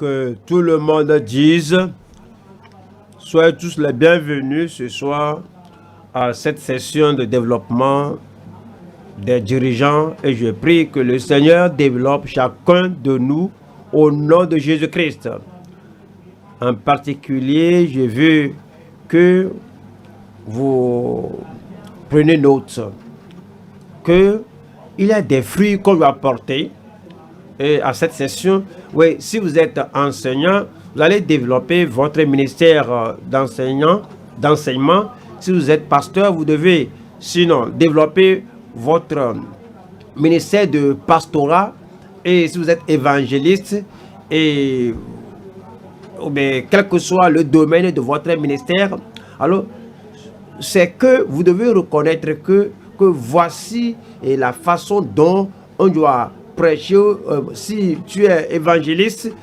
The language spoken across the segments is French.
Que tout le monde dise, soyez tous les bienvenus ce soir à cette session de développement des dirigeants et je prie que le Seigneur développe chacun de nous au nom de Jésus-Christ. En particulier, je veux que vous preniez note qu'il y a des fruits qu'on doit porter. Et à cette session, oui, si vous êtes enseignant, vous allez développer votre ministère d'enseignement. Si vous êtes pasteur, vous devez sinon développer votre ministère de pastorat. Et si vous êtes évangéliste, et quel que soit le domaine de votre ministère, alors c'est que vous devez reconnaître que voici la façon dont on doit prêcher. Si tu es évangéliste,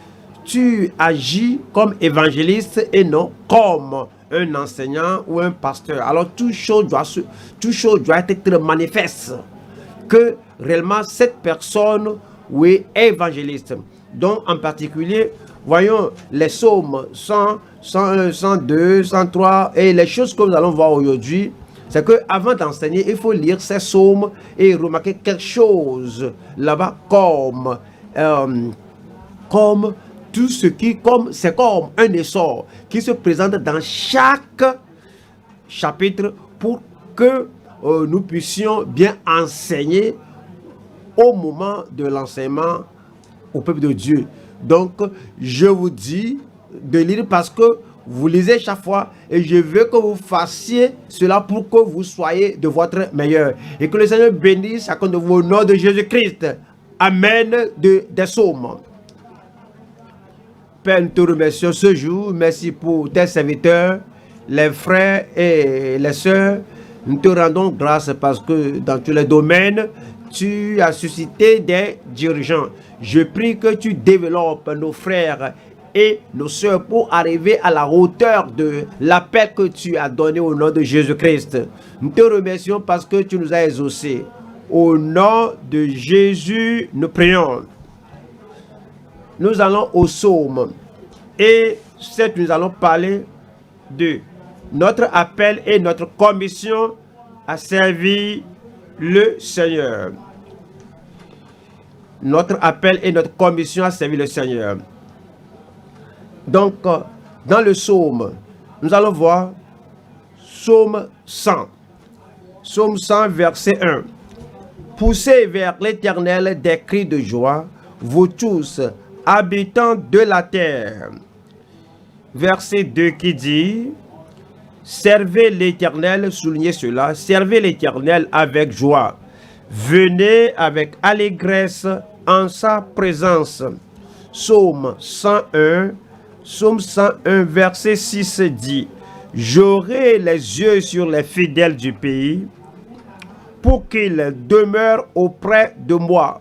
tu agis comme évangéliste et non comme un enseignant ou un pasteur. Alors toute chose doit être manifeste que réellement cette personne est évangéliste. Donc en particulier, voyons les psaumes 100, 101, 102, 103 et les choses que nous allons voir aujourd'hui. C'est que avant d'enseigner, il faut lire ces psaumes et remarquer quelque chose là-bas comme tout ce qui, c'est comme un essor qui se présente dans chaque chapitre pour que nous puissions bien enseigner au moment de l'enseignement au peuple de Dieu. Donc, je vous dis de lire parce que vous lisez chaque fois et je veux que vous fassiez cela pour que vous soyez de votre meilleur. Et que le Seigneur bénisse chacun de vous au nom de Jésus-Christ. Amen des psaumes. Père, nous te remercions ce jour. Merci pour tes serviteurs, les frères et les sœurs. Nous te rendons grâce parce que dans tous les domaines, tu as suscité des dirigeants. Je prie que tu développes nos frères et nos sœurs pour arriver à la hauteur de l'appel que tu as donné au nom de Jésus-Christ. Nous te remercions parce que tu nous as exaucés. Au nom de Jésus, nous prions. Nous allons au psaume et nous allons parler de notre appel et notre commission à servir le Seigneur. Notre appel et notre commission à servir le Seigneur. Donc, dans le psaume, nous allons voir psaume 100. Psaume 100, verset 1. Poussez vers l'Éternel des cris de joie, vous tous, habitants de la terre. Verset 2 qui dit, servez l'Éternel, soulignez cela, servez l'Éternel avec joie. Venez avec allégresse en sa présence. Psaume 101, Psaume 101, verset 6 dit, j'aurai les yeux sur les fidèles du pays pour qu'ils demeurent auprès de moi.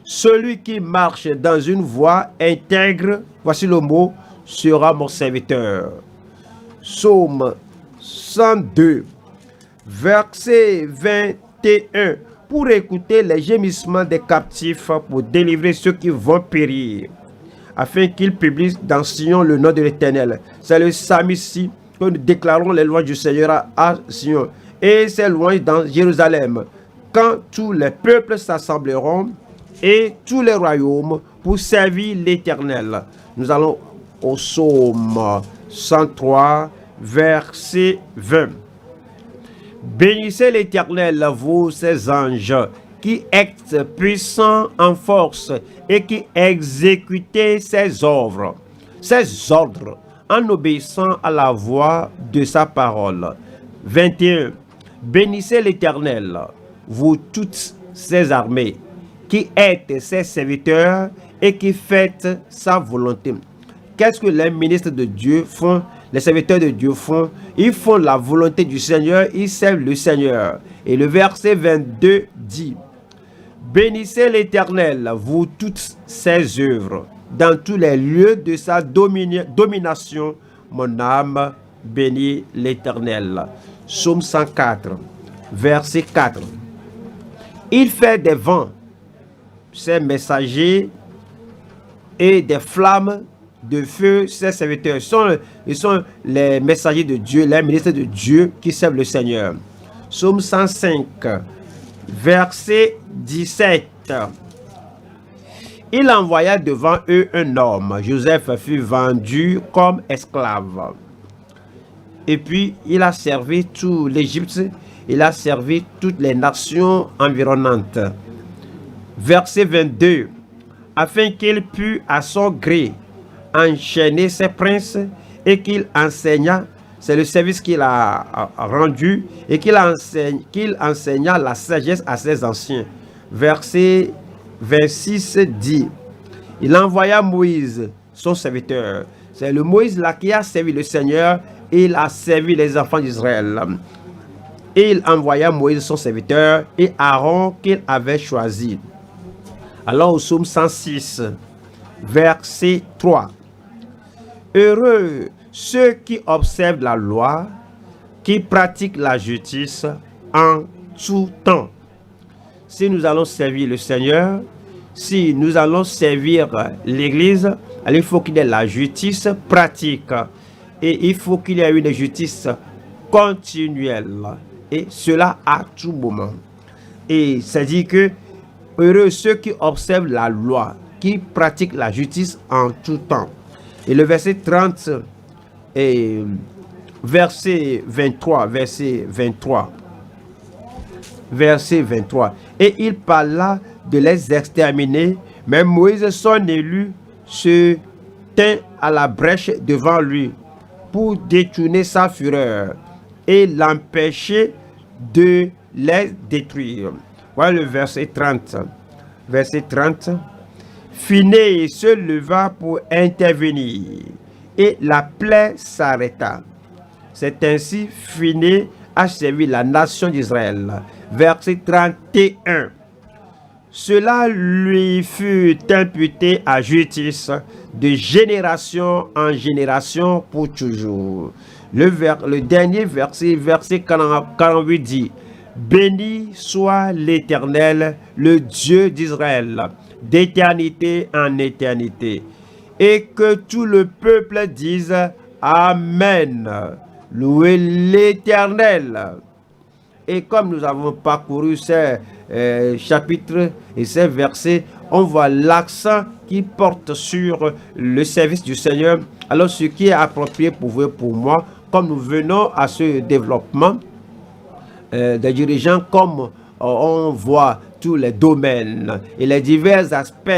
Celui qui marche dans une voie intègre, voici le mot, sera mon serviteur. Psaume 102, verset 21, pour écouter les gémissements des captifs, pour délivrer ceux qui vont périr, afin qu'ils publient dans Sion le nom de l'Éternel. C'est le psaume ici que nous déclarons les louanges du Seigneur à Sion. Et ces louanges dans Jérusalem, quand tous les peuples s'assembleront et tous les royaumes pour servir l'Éternel. Nous allons au psaume 103, verset 20. Bénissez l'Éternel, vous ses anges, qui êtes puissants en force et qui exécutez ses ordres, en obéissant à la voix de sa parole. 21. Bénissez l'Éternel, vous toutes ses armées, qui êtes ses serviteurs et qui faites sa volonté. Qu'est-ce que les ministres de Dieu font? Les serviteurs de Dieu font? Ils font la volonté du Seigneur, ils servent le Seigneur. Et le verset 22 dit, bénissez l'Éternel, vous toutes ses œuvres, dans tous les lieux de sa domination, mon âme bénit l'Éternel. Psaume 104, verset 4. Il fait des vents, ses messagers, et des flammes de feu. Ces serviteurs ils sont les messagers de Dieu, les ministres de Dieu qui servent le Seigneur. Psaume 105, verset 17. Il envoya devant eux un homme. Joseph fut vendu comme esclave. Et puis, il a servi tout l'Égypte. Il a servi toutes les nations environnantes. Verset 22. Afin qu'il pût à son gré enchaîner ses princes et qu'il enseigna, c'est le service qu'il a rendu, et qu'il enseigna la sagesse à ses anciens. Verset 26 dit, il envoya Moïse, son serviteur. C'est le Moïse là qui a servi le Seigneur, et il a servi les enfants d'Israël. Et il envoya Moïse, son serviteur, et Aaron qu'il avait choisi. Alors au psaume 106, verset 3. Heureux ceux qui observent la loi, qui pratiquent la justice en tout temps. Si nous allons servir le Seigneur, si nous allons servir l'Église, alors il faut qu'il y ait la justice pratique. Et il faut qu'il y ait une justice continuelle. Et cela à tout moment. Et ça dit que heureux ceux qui observent la loi, qui pratiquent la justice en tout temps. Et le verset 30 et verset 23. Et il parla de les exterminer, mais Moïse, son élu, se tint à la brèche devant lui pour détourner sa fureur et l'empêcher de les détruire. Voilà le verset 30. Verset 30. Phinéas se leva pour intervenir et la plaie s'arrêta. C'est ainsi Phinéas a servi la nation d'Israël. Verset 31. Cela lui fut imputé à justice de génération en génération pour toujours. Le dernier verset, verset 48 dit, béni soit l'Éternel, le Dieu d'Israël, d'éternité en éternité. Et que tout le peuple dise Amen. Louez l'Éternel. Et comme nous avons parcouru ces chapitres et ces versets, on voit l'accent qui porte sur le service du Seigneur. Alors ce qui est approprié pour vous et pour moi, comme nous venons à ce développement des dirigeants, comme on voit tous les domaines et les divers aspects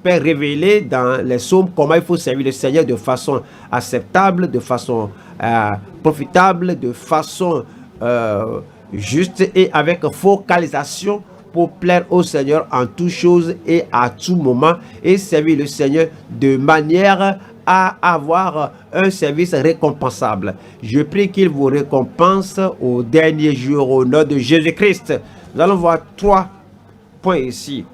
révélés dans les psaumes, comment il faut servir le Seigneur de façon acceptable, de façon profitable, de façon juste et avec focalisation pour plaire au Seigneur en toutes choses et à tout moment, et servir le Seigneur de manière à avoir un service récompensable. Je prie qu'il vous récompense au dernier jour au nom de Jésus-Christ. Nous allons voir 3 points ici.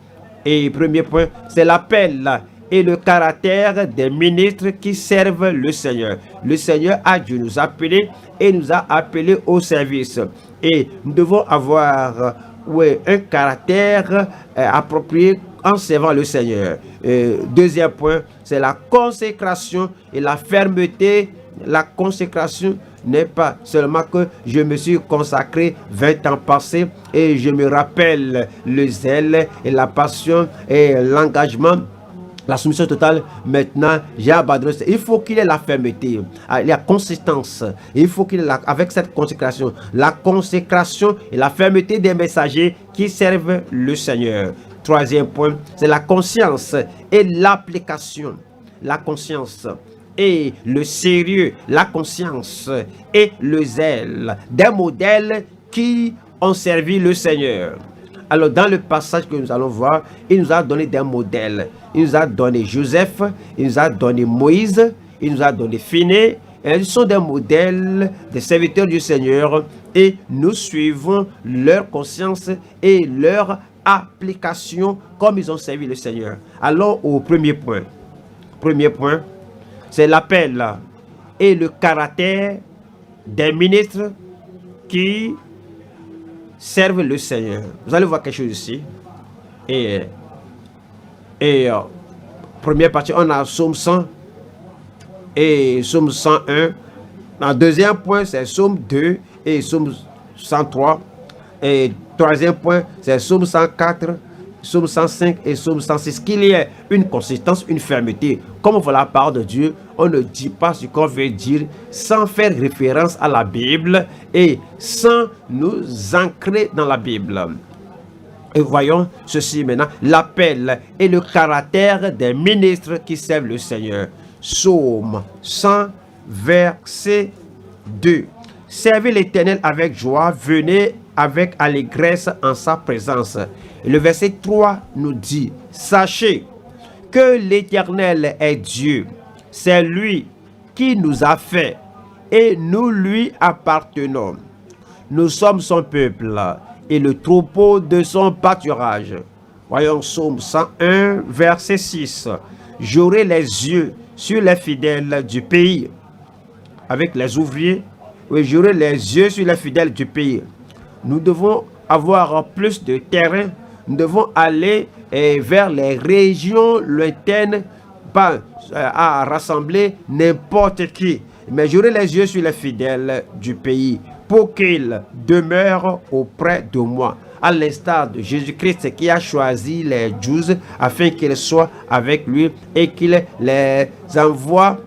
Et le premier point, c'est l'appel et le caractère des ministres qui servent le Seigneur. Le Seigneur a dû nous appeler et nous a appelés au service. Et nous devons avoir un caractère approprié en servant le Seigneur. Deuxième point, c'est la consécration et la fermeté. La consécration n'est pas seulement que je me suis consacré 20 ans passés et je me rappelle le zèle et la passion et l'engagement, la soumission totale. Maintenant, j'ai abandonné. Il faut qu'il y ait la fermeté, la consistance. Il faut qu'il y ait avec cette consécration, la consécration et la fermeté des messagers qui servent le Seigneur. Troisième point, c'est la conscience et l'application. La conscience et le sérieux, la conscience et le zèle des modèles qui ont servi le Seigneur. Alors, dans le passage que nous allons voir, il nous a donné des modèles. Il nous a donné Joseph, il nous a donné Moïse, il nous a donné Phinéas. Ils sont des modèles, des serviteurs du Seigneur, et nous suivons leur conscience et leur application comme ils ont servi le Seigneur. Allons au premier point. Premier point, c'est l'appel et le caractère des ministres qui servent le Seigneur. Vous allez voir quelque chose ici. Et première partie, on a Psaume 100 et Psaume 101. En deuxième point, c'est Psaume 2 et Psaume 103. Et troisième point, c'est Psaume 104, Psaume 105 et Psaume 106. Qu'il y ait une consistance, une fermeté. Comme on voit la part de Dieu, on ne dit pas ce qu'on veut dire sans faire référence à la Bible et sans nous ancrer dans la Bible. Et voyons ceci maintenant, l'appel et le caractère des ministres qui servent le Seigneur. Psaume 100, verset 2. Servez l'Éternel avec joie, venez avec allégresse en sa présence. Et le verset 3 nous dit, sachez que l'Éternel est Dieu, c'est lui qui nous a fait et nous lui appartenons. Nous sommes son peuple et le troupeau de son pâturage. Voyons Psaume 101, verset 6. J'aurai les yeux sur les fidèles du pays. Avec les ouvriers, oui, j'aurai les yeux sur les fidèles du pays. Nous devons avoir plus de terrain. Nous devons aller vers les régions lointaines, pas à rassembler n'importe qui. Mais j'aurai les yeux sur les fidèles du pays pour qu'ils demeurent auprès de moi. À l'instar de Jésus-Christ qui a choisi les 12 afin qu'ils soient avec lui et qu'il les envoie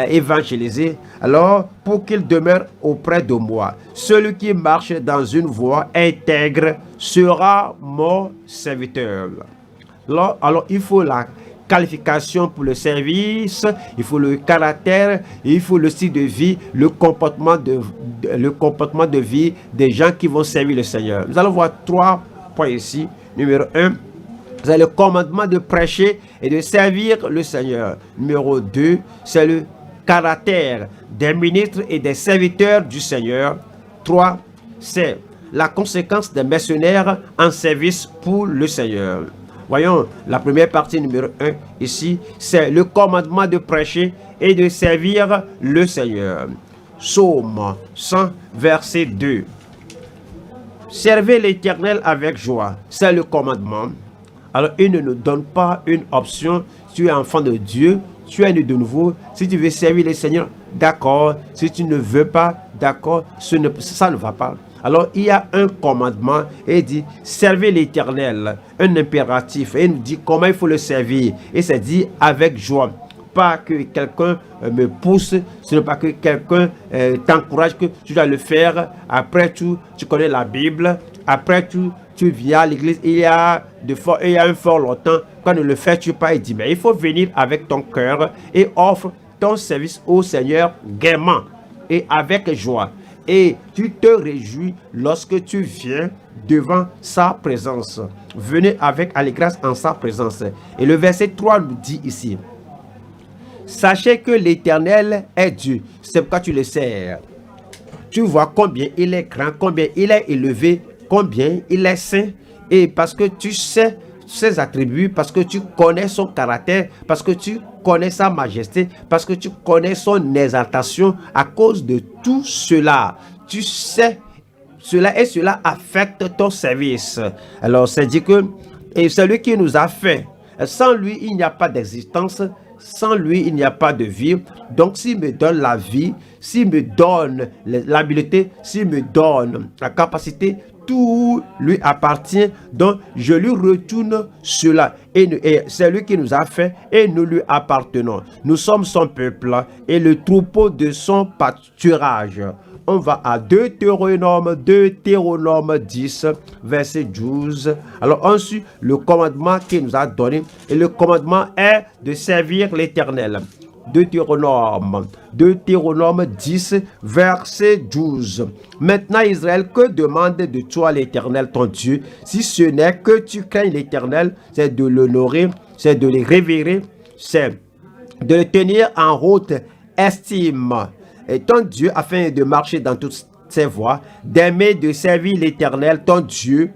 évangéliser. Alors, pour qu'ils demeurent auprès de moi, celui qui marche dans une voie intègre sera mon serviteur. Alors il faut la qualification pour le service, il faut le caractère, il faut le style de vie, le comportement de vie des gens qui vont servir le Seigneur. Nous allons voir 3 points ici. Numéro 1, c'est le commandement de prêcher et de servir le Seigneur. Numéro 2, c'est le caractère des ministres et des serviteurs du Seigneur. 3, c'est la conséquence des mercenaires en service pour le Seigneur. Voyons la première partie, numéro 1, ici, c'est le commandement de prêcher et de servir le Seigneur. Psaume 100, verset 2. Servez l'Éternel avec joie, c'est le commandement. Alors, il ne nous donne pas une option. Tu es enfant de Dieu, tu es né de nouveau. Si tu veux servir le Seigneur, d'accord. Si tu ne veux pas, d'accord, ça ne va pas. Alors, il y a un commandement et il dit, servez l'Éternel, un impératif. Et il nous dit comment il faut le servir. Et c'est dit avec joie. Pas que quelqu'un me pousse, ce n'est pas que quelqu'un t'encourage que tu dois le faire. Après tout, tu connais la Bible. Après tout, tu viens à l'église. Il y a un fort longtemps. Quand ne le fais-tu pas, il dit, mais il faut venir avec ton cœur et offre ton service au Seigneur gaiement et avec joie. Et tu te réjouis lorsque tu viens devant sa présence. Venez avec allégresse en sa présence. Et le verset 3 nous dit ici, sachez que l'Éternel est Dieu. C'est pourquoi tu le sers. Tu vois combien il est grand, combien il est élevé, combien il est saint. Et parce que tu sais ses attributs, parce que tu connais son caractère, parce que tu connais sa majesté, parce que tu connais son exaltation, à cause de tout cela, tu sais cela et cela affecte ton service. Alors c'est dit que et celui qui nous a fait, sans lui il n'y a pas d'existence, sans lui il n'y a pas de vie. Donc s'il me donne la vie, s'il me donne l'habileté, s'il me donne la capacité, tout lui appartient, donc je lui retourne cela. Et c'est lui qui nous a fait et nous lui appartenons. Nous sommes son peuple et le troupeau de son pâturage. On va à Deutéronome 10, verset 12. Alors ensuite, le commandement qu'il nous a donné, et le commandement est de servir l'Éternel. Deutéronome 10, verset 12. Maintenant Israël, que demande de toi l'Éternel ton Dieu, si ce n'est que tu craignes l'Éternel, c'est de l'honorer, c'est de le révérer, c'est de le tenir en haute estime, et ton Dieu, afin de marcher dans toutes ses voies, d'aimer, de servir l'Éternel ton Dieu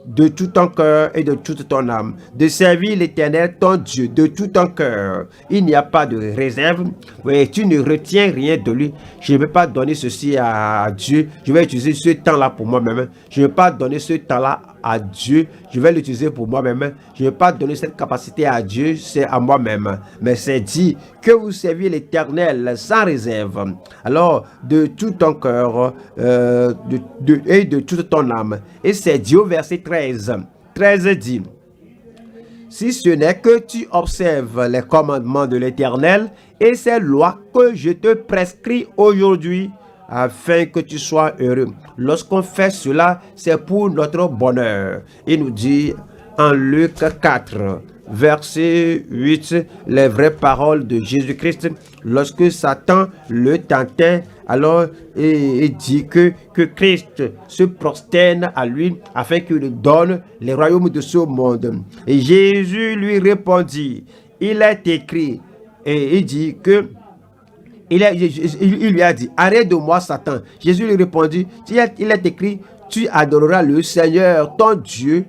de tout ton cœur et de toute ton âme, de servir l'Éternel ton Dieu de tout ton cœur. Il n'y a pas de réserve. Oui, tu ne retiens rien de lui. Je ne vais pas donner ceci à Dieu. Je vais utiliser ce temps-là pour moi-même. Je ne vais pas donner ce temps-là à Dieu, je vais l'utiliser pour moi-même. Je ne vais pas donner cette capacité à Dieu, c'est à moi-même. Mais c'est dit que vous serviez l'Éternel sans réserve. Alors, de tout ton cœur et de toute ton âme. Et c'est dit au verset 13. 13 dit: si ce n'est que tu observes les commandements de l'Éternel et ses lois que je te prescris aujourd'hui, afin que tu sois heureux. Lorsqu'on fait cela, c'est pour notre bonheur. Il nous dit en Luc 4, verset 8, les vraies paroles de Jésus-Christ. Lorsque Satan le tentait, alors il dit que Christ se prosterne à lui afin qu'il lui donne les royaumes de ce monde. Et Jésus lui répondit, il est écrit, et il dit que il lui a dit, arrête de moi, Satan. Jésus lui répondit, il est écrit, tu adoreras le Seigneur, ton Dieu.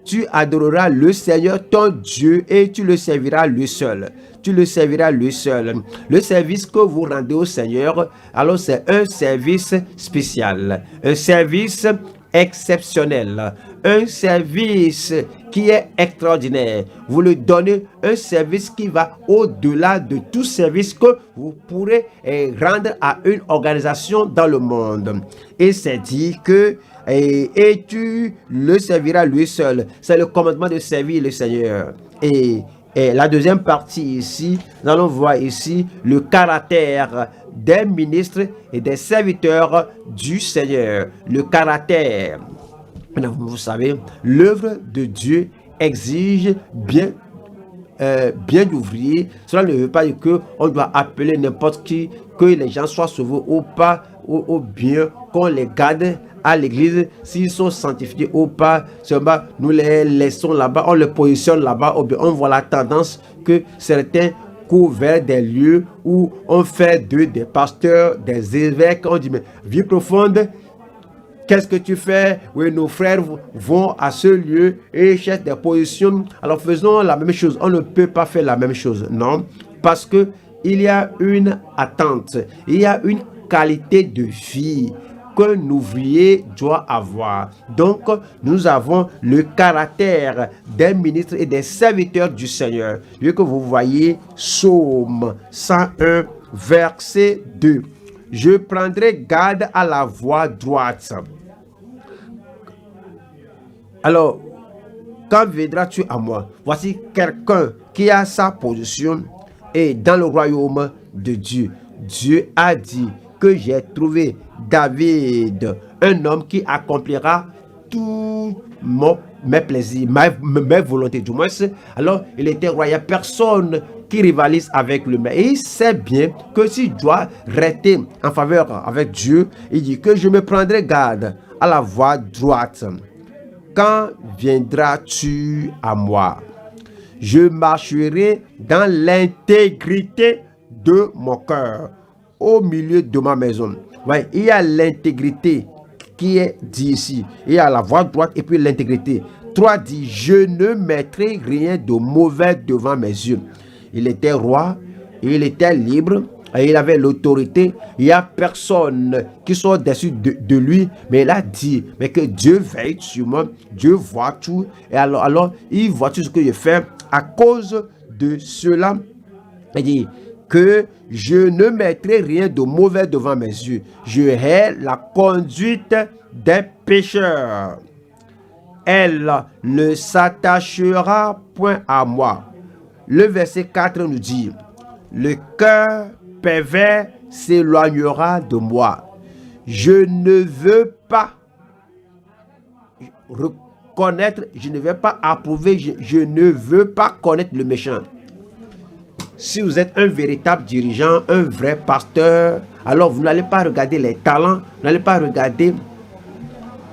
Tu adoreras le Seigneur, ton Dieu, et tu le serviras lui seul. Tu le serviras lui seul. Le service que vous rendez au Seigneur, alors c'est un service spécial, un service exceptionnel, un service qui est extraordinaire. Vous lui donnez un service qui va au-delà de tout service que vous pourrez rendre à une organisation dans le monde. Et c'est dit que et tu le serviras lui seul. C'est le commandement de servir le Seigneur. Et la deuxième partie ici, nous allons voir ici le caractère des ministres et des serviteurs du Seigneur. Le caractère. Vous savez, l'œuvre de Dieu exige bien d'ouvriers. Cela ne veut pas dire qu'on doit appeler n'importe qui, que les gens soient sauvés ou pas, ou bien qu'on les garde à l'église, s'ils sont sanctifiés ou pas. Seulement, nous les laissons là-bas, on les positionne là-bas, ou bien on voit la tendance que certains courent vers des lieux où on fait d'eux des pasteurs, des évêques. On dit, mais vie profonde, qu'est-ce que tu fais? Oui, nos frères vont à ce lieu et cherchent des positions. Alors faisons la même chose. On ne peut pas faire la même chose, non? Parce que il y a une attente, il y a une qualité de vie qu'un ouvrier doit avoir. Donc, nous avons le caractère des ministres et des serviteurs du Seigneur. Lieu que vous voyez, Psaume 101, verset 2. Je prendrai garde à la voie droite. Alors, quand viendras-tu à moi? Voici quelqu'un qui a sa position et dans le royaume de Dieu. Dieu a dit que j'ai trouvé David, un homme qui accomplira tous mes plaisirs, mes volontés du moins. Alors, il était roi. Il n'y a personne qui rivalise avec lui. Mais il sait bien que s'il doit rester en faveur avec Dieu, il dit que je me prendrai garde à la voie droite. Quand viendras-tu à moi? Je marcherai dans l'intégrité de mon cœur, au milieu de ma maison. Ouais, il y a l'intégrité qui est dit ici. Il y a la voie droite et puis l'intégrité. 3 dit, je ne mettrai rien de mauvais devant mes yeux. Il était roi, il était libre, et il avait l'autorité. Il n'y a personne qui soit au-dessus de lui, mais il a dit, mais que Dieu veille sur moi, Dieu voit tout, et alors il voit tout ce que je fais. À cause de cela, il dit que je ne mettrai rien de mauvais devant mes yeux. Je hais la conduite des pécheurs. Elle ne s'attachera point à moi. Le verset 4 nous dit, le cœur pervers s'éloignera de moi. Je ne veux pas reconnaître, je ne vais pas approuver, je ne veux pas connaître le méchant. Si vous êtes un véritable dirigeant, un vrai pasteur, alors vous n'allez pas regarder les talents, vous n'allez pas regarder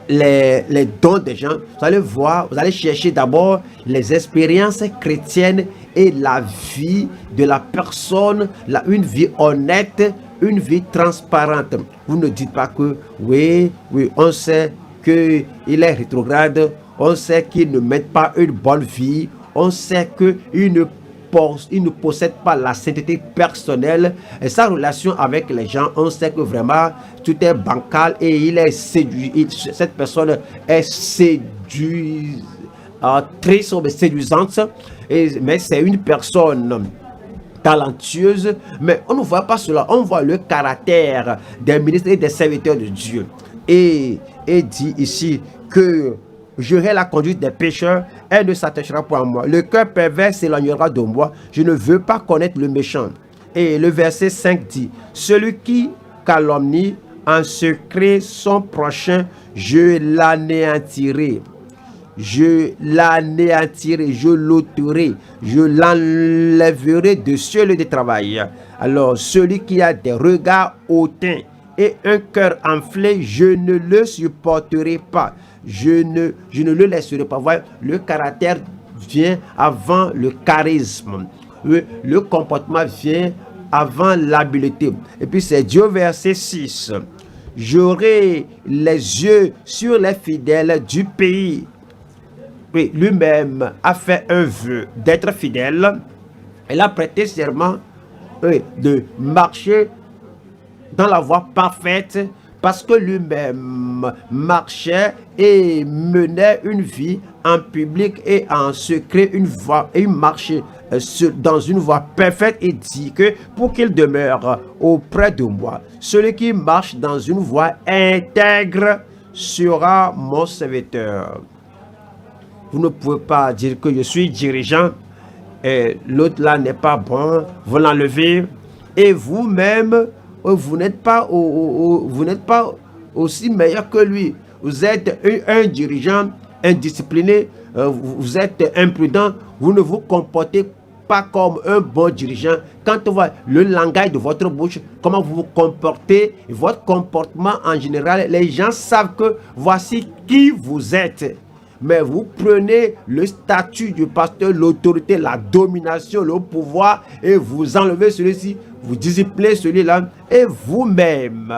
les dons des gens. Vous allez voir, vous allez chercher d'abord les expériences chrétiennes et la vie de la personne, une vie honnête, une vie transparente. Vous ne dites pas que oui, on sait qu'il est rétrograde, on sait qu'il ne mène pas une bonne vie, on sait qu'il ne il ne possède pas la sainteté personnelle et sa relation avec les gens, on sait que vraiment tout est bancal et il est séduit. Cette personne est séduite, séduisante, mais c'est une personne talentueuse, mais on ne voit pas cela, on voit le caractère des ministres et des serviteurs de Dieu. Et dit ici que j'aurai la conduite des pécheurs, elle ne s'attachera pas à moi. Le cœur pervers s'éloignera de moi, je ne veux pas connaître le méchant. Et le verset 5 dit, celui qui calomnie en secret son prochain, je l'anéantirai. Je l'anéantirai, je l'ôterai, je l'enlèverai de ce lieu de travail. Alors, celui qui a des regards hautains et un cœur enflé, je ne le supporterai pas. Je ne le laisserai pas. Voilà, le caractère vient avant le charisme. Le comportement vient avant l'habileté. Et puis c'est Dieu, verset 6. J'aurai les yeux sur les fidèles du pays. Oui, lui-même a fait un vœu d'être fidèle. Il a prêté serment de marcher dans la voie parfaite parce que lui-même marchait et menait une vie en public et en secret, une voie et il marchait dans une voie parfaite et dit que pour qu'il demeure auprès de moi, celui qui marche dans une voie intègre sera mon serviteur. Vous ne pouvez pas dire que je suis dirigeant et l'autre là n'est pas bon, vous l'enlevez et vous-même, vous n'êtes pas aussi meilleur que lui. Vous êtes un dirigeant indiscipliné, vous êtes imprudent, vous ne vous comportez pas comme un bon dirigeant. Quand on voit le langage de votre bouche, comment vous vous comportez, votre comportement en général, les gens savent que voici qui vous êtes. Mais vous prenez le statut du pasteur, l'autorité, la domination, le pouvoir et vous enlevez celui-ci, vous disciplinez celui-là et vous-même,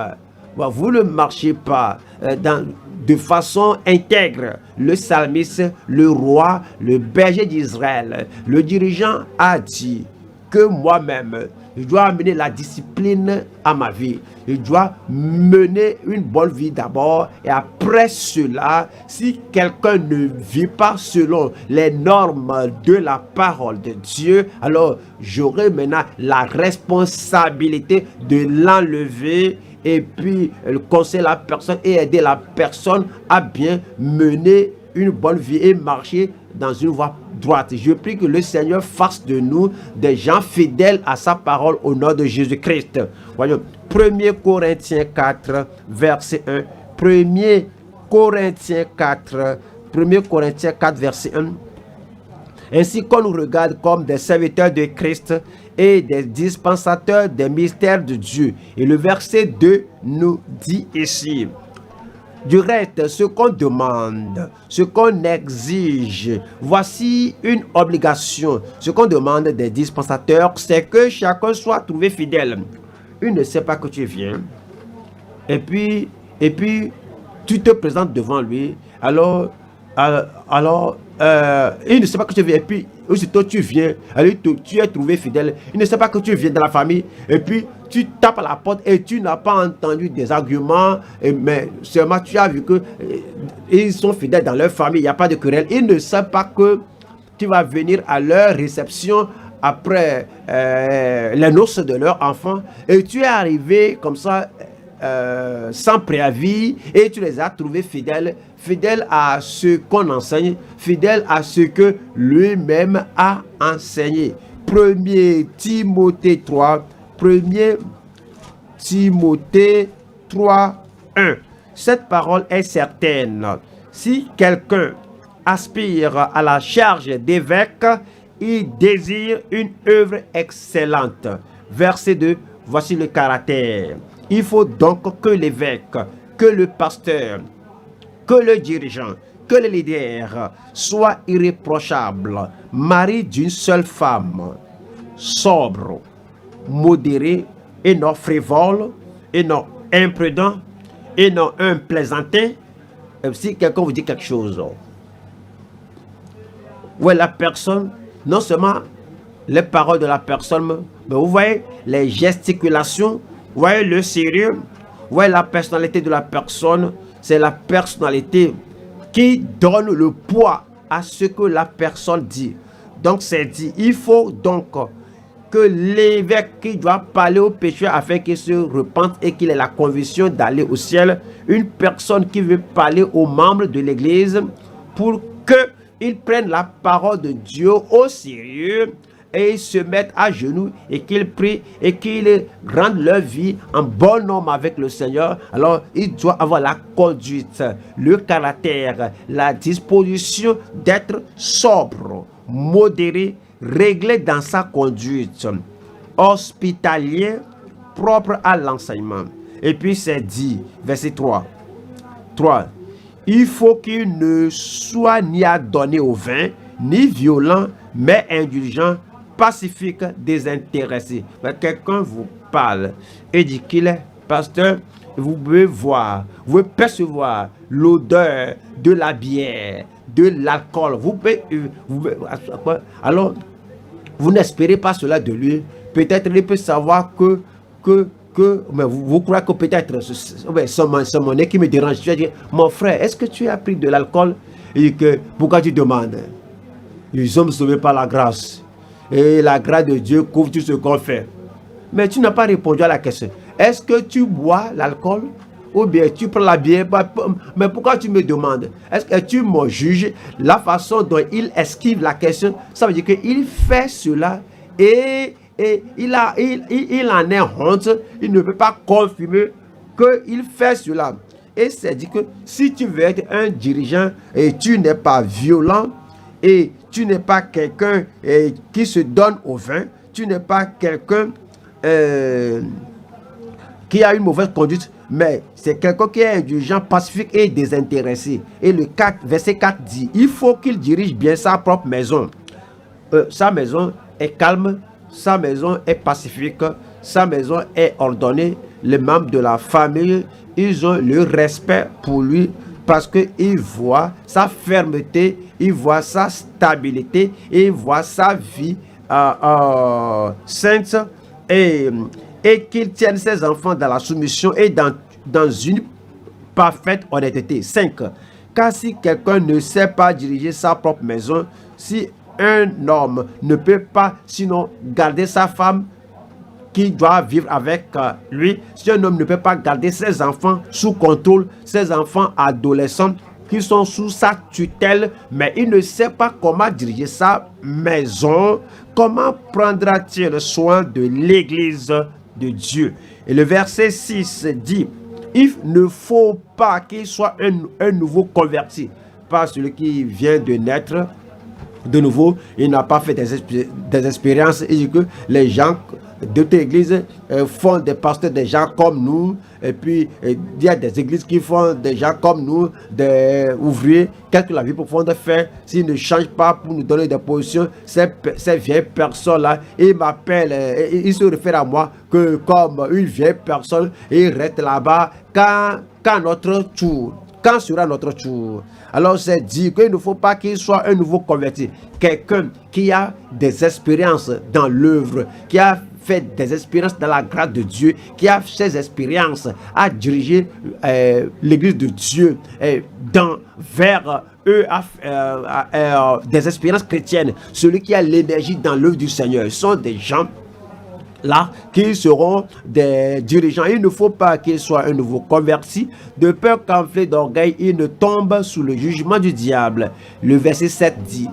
vous ne marchez pas de façon intègre. Le psalmiste, le roi, le berger d'Israël, le dirigeant a dit que moi-même, je dois amener la discipline à ma vie. Je dois mener une bonne vie d'abord et après cela, si quelqu'un ne vit pas selon les normes de la parole de Dieu, alors j'aurai maintenant la responsabilité de l'enlever et puis conseiller la personne et aider la personne à bien mener une bonne vie et marcher dans une voie droite. Je prie que le Seigneur fasse de nous des gens fidèles à sa parole au nom de Jésus-Christ. Voyons, 1 Corinthiens 4, verset 1. 1 Corinthiens 4, verset 1. Ainsi qu'on nous regarde comme des serviteurs de Christ et des dispensateurs des mystères de Dieu. Et le verset 2 nous dit ici: du reste, ce qu'on demande, ce qu'on exige, voici une obligation. Ce qu'on demande des dispensateurs, c'est que chacun soit trouvé fidèle. Il ne sait pas que tu viens. Et puis, tu te présentes devant lui. Alors, il ne sait pas que tu viens. Et puis, aussitôt tu viens. Alors, tu es trouvé fidèle. Il ne sait pas que tu viens de la famille. Et puis, tu tapes à la porte et tu n'as pas entendu des arguments. Mais seulement tu as vu que ils sont fidèles dans leur famille. Il n'y a pas de querelle. Ils ne savent pas que tu vas venir à leur réception après les noces de leur enfant. Et tu es arrivé comme ça, sans préavis, et tu les as trouvés fidèles à ce qu'on enseigne, fidèles à ce que lui-même a enseigné. 1 Timothée 3, 1 Timothée 3, 1. Cette parole est certaine. Si quelqu'un aspire à la charge d'évêque, il désire une œuvre excellente. Verset 2, voici le caractère. Il faut donc que l'évêque, que le pasteur, que le dirigeant, que le leader soit irréprochable, mari d'une seule femme, sobre, modéré, et non frivole, et non imprudent, et non un plaisantin. Si quelqu'un vous dit quelque chose, ouais, la personne, non seulement les paroles de la personne. Mais vous voyez les gesticulations, vous voyez le sérieux, vous voyez la personnalité de la personne. C'est la personnalité qui donne le poids à ce que la personne dit. Donc c'est dit, il faut donc que l'évêque qui doit parler au pécheur afin qu'il se repente et qu'il ait la conviction d'aller au ciel, une personne qui veut parler aux membres de l'église pour qu'ils prennent la parole de Dieu au sérieux et ils se mettent à genoux et qu'ils prient et qu'ils rendent leur vie en bon homme avec le Seigneur. Alors il doit avoir la conduite, le caractère, la disposition d'être sobre, modéré, réglé dans sa conduite, hospitalier, propre à l'enseignement. Et puis c'est dit, verset 3, il faut qu'il ne soit ni adonné au vin, ni violent, mais indulgent, pacifique, désintéressé. Quelqu'un vous parle et dit qu'il est pasteur, vous pouvez voir, vous pouvez percevoir l'odeur de la bière, de l'alcool. Alors, vous n'espérez pas cela de lui. Peut-être il peut savoir mais vous croyez que peut-être c'est mon nez qui me dérange. Je dis, mon frère, est-ce que tu as pris de l'alcool? Et que pourquoi tu demandes? Ils sont sauvés par la grâce. Et la grâce de Dieu couvre tout ce qu'on fait. Mais tu n'as pas répondu à la question. Est-ce que tu bois l'alcool? Ou bien tu prends la bière? Mais pourquoi tu me demandes? Est-ce que tu me juges? La façon dont il esquive la question, ça veut dire qu'il fait cela et il en est honte. Il ne peut pas confirmer qu'il fait cela. Et c'est dit que si tu veux être un dirigeant et tu n'es pas violent et tu n'es pas quelqu'un qui se donne au vin, tu n'es pas quelqu'un qui a une mauvaise conduite, mais c'est quelqu'un qui est indulgent, pacifique et désintéressé. Et le verset 4 dit, il faut qu'il dirige bien sa propre maison. Sa maison est calme, sa maison est pacifique, sa maison est ordonnée. Les membres de la famille, ils ont le respect pour lui parce qu'ils voient sa fermeté, ils voient sa stabilité, ils voient sa vie sainte et qu'il tienne ses enfants dans la soumission et dans une parfaite honnêteté. 5. Car si quelqu'un ne sait pas diriger sa propre maison, si un homme ne peut pas sinon garder sa femme qui doit vivre avec lui, si un homme ne peut pas garder ses enfants sous contrôle, ses enfants adolescents qui sont sous sa tutelle, mais il ne sait pas comment diriger sa maison, comment prendra-t-il soin de l'église de Dieu? Et le verset 6 dit, il ne faut pas qu'il soit un nouveau converti, pas celui qui vient de naître de nouveau, il n'a pas fait des expériences. Il dit que les gens de toute église font des pasteurs, des gens comme nous, et puis il y a des églises qui font des gens comme nous, des ouvriers. Qu'est-ce que la vie profonde fait s'ils ne changent pas pour nous donner des positions? Ces vieilles personnes-là, ils m'appellent, ils se réfèrent à moi que comme une vieille personne, et ils restent là-bas quand notre tour. Quand sera notre tour? Alors c'est dit qu'il ne faut pas qu'il soit un nouveau converti. Quelqu'un qui a des expériences dans l'œuvre, qui a fait des expériences dans la grâce de Dieu, qui a fait des expériences à diriger l'église de Dieu vers eux, des expériences chrétiennes. Celui qui a l'énergie dans l'œuvre du Seigneur. Ce sont des gens là qui seront des dirigeants. Il ne faut pas qu'il soit un nouveau converti, de peur qu'enflé d'orgueil, il ne tombe sous le jugement du diable. Le verset 7 dit,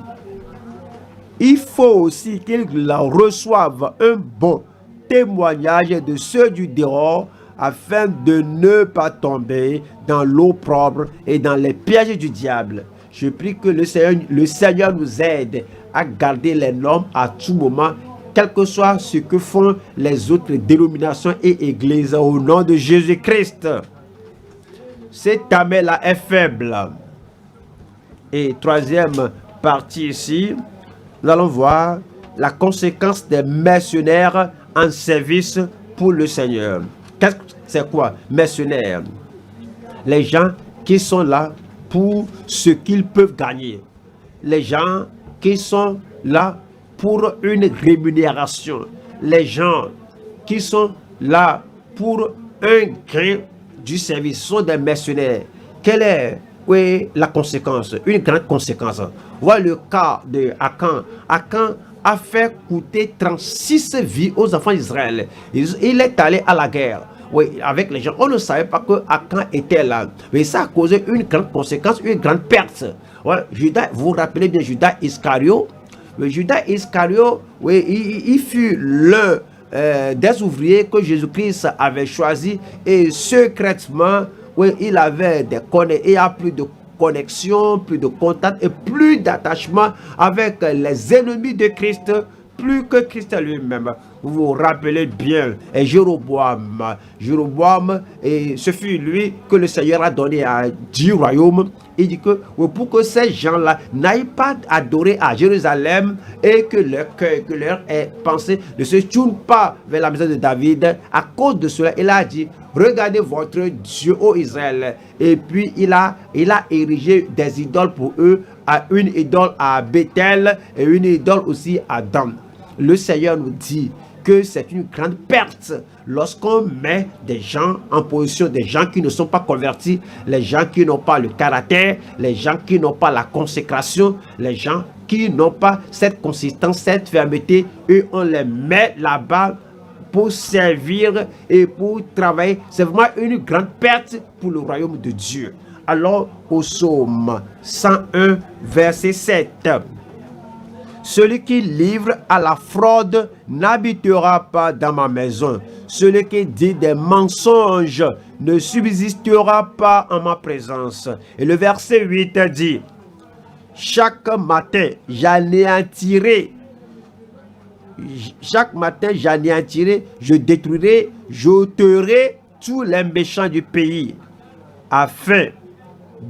il faut aussi qu'il reçoive un bon témoignage de ceux du dehors, afin de ne pas tomber dans l'eau propre et dans les pièges du diable. Je prie que le Seigneur nous aide à garder les normes à tout moment, quel que soit ce que font les autres dénominations et églises, au nom de Jésus-Christ. Cette armée-là est faible. Et troisième partie ici, nous allons voir la conséquence des mercenaires en service pour le Seigneur. C'est quoi, mercenaires? Les gens qui sont là pour ce qu'ils peuvent gagner. Les gens qui sont là pour une rémunération. Les gens qui sont là pour un gain du service sont des mercenaires. Quelle est la conséquence? Une grande conséquence. Voilà le cas de Akan. Akan a fait coûter 36 vies aux enfants d'Israël. Il est allé à la guerre. Oui, avec les gens. On ne savait pas que Akan était là. Mais ça a causé une grande conséquence, une grande perte. Voilà, Judas, vous vous rappelez bien Judas Iscario. Judas Iscario, oui, il fut l'un des ouvriers que Jésus-Christ avait choisi et secrètement, oui, il avait des connexions, il y a plus de connexion, plus de contact et plus d'attachement avec les ennemis de Christ, plus que Christ lui-même. Vous vous rappelez bien, et Jéroboam, et ce fut lui que le Seigneur a donné à 10 royaumes. Il dit que pour que ces gens-là n'aillent pas adorer à Jérusalem et que leur cœur, que leur pensée ne se tourne pas vers la maison de David, à cause de cela, il a dit, regardez votre Dieu, ô Israël. Et puis il a érigé des idoles pour eux, une idole à Bethel et une idole aussi à Dan. Le Seigneur nous dit que c'est une grande perte lorsqu'on met des gens en position, des gens qui ne sont pas convertis, les gens qui n'ont pas le caractère, les gens qui n'ont pas la consécration, les gens qui n'ont pas cette consistance, cette fermeté, et on les met là-bas pour servir et pour travailler. C'est vraiment une grande perte pour le royaume de Dieu. Alors, au psaume 101, verset 7. Celui qui livre à la fraude n'habitera pas dans ma maison. Celui qui dit des mensonges ne subsistera pas en ma présence. Et le verset 8 dit, chaque matin j'anéantirai, je détruirai, j'ôterai tous les méchants du pays, afin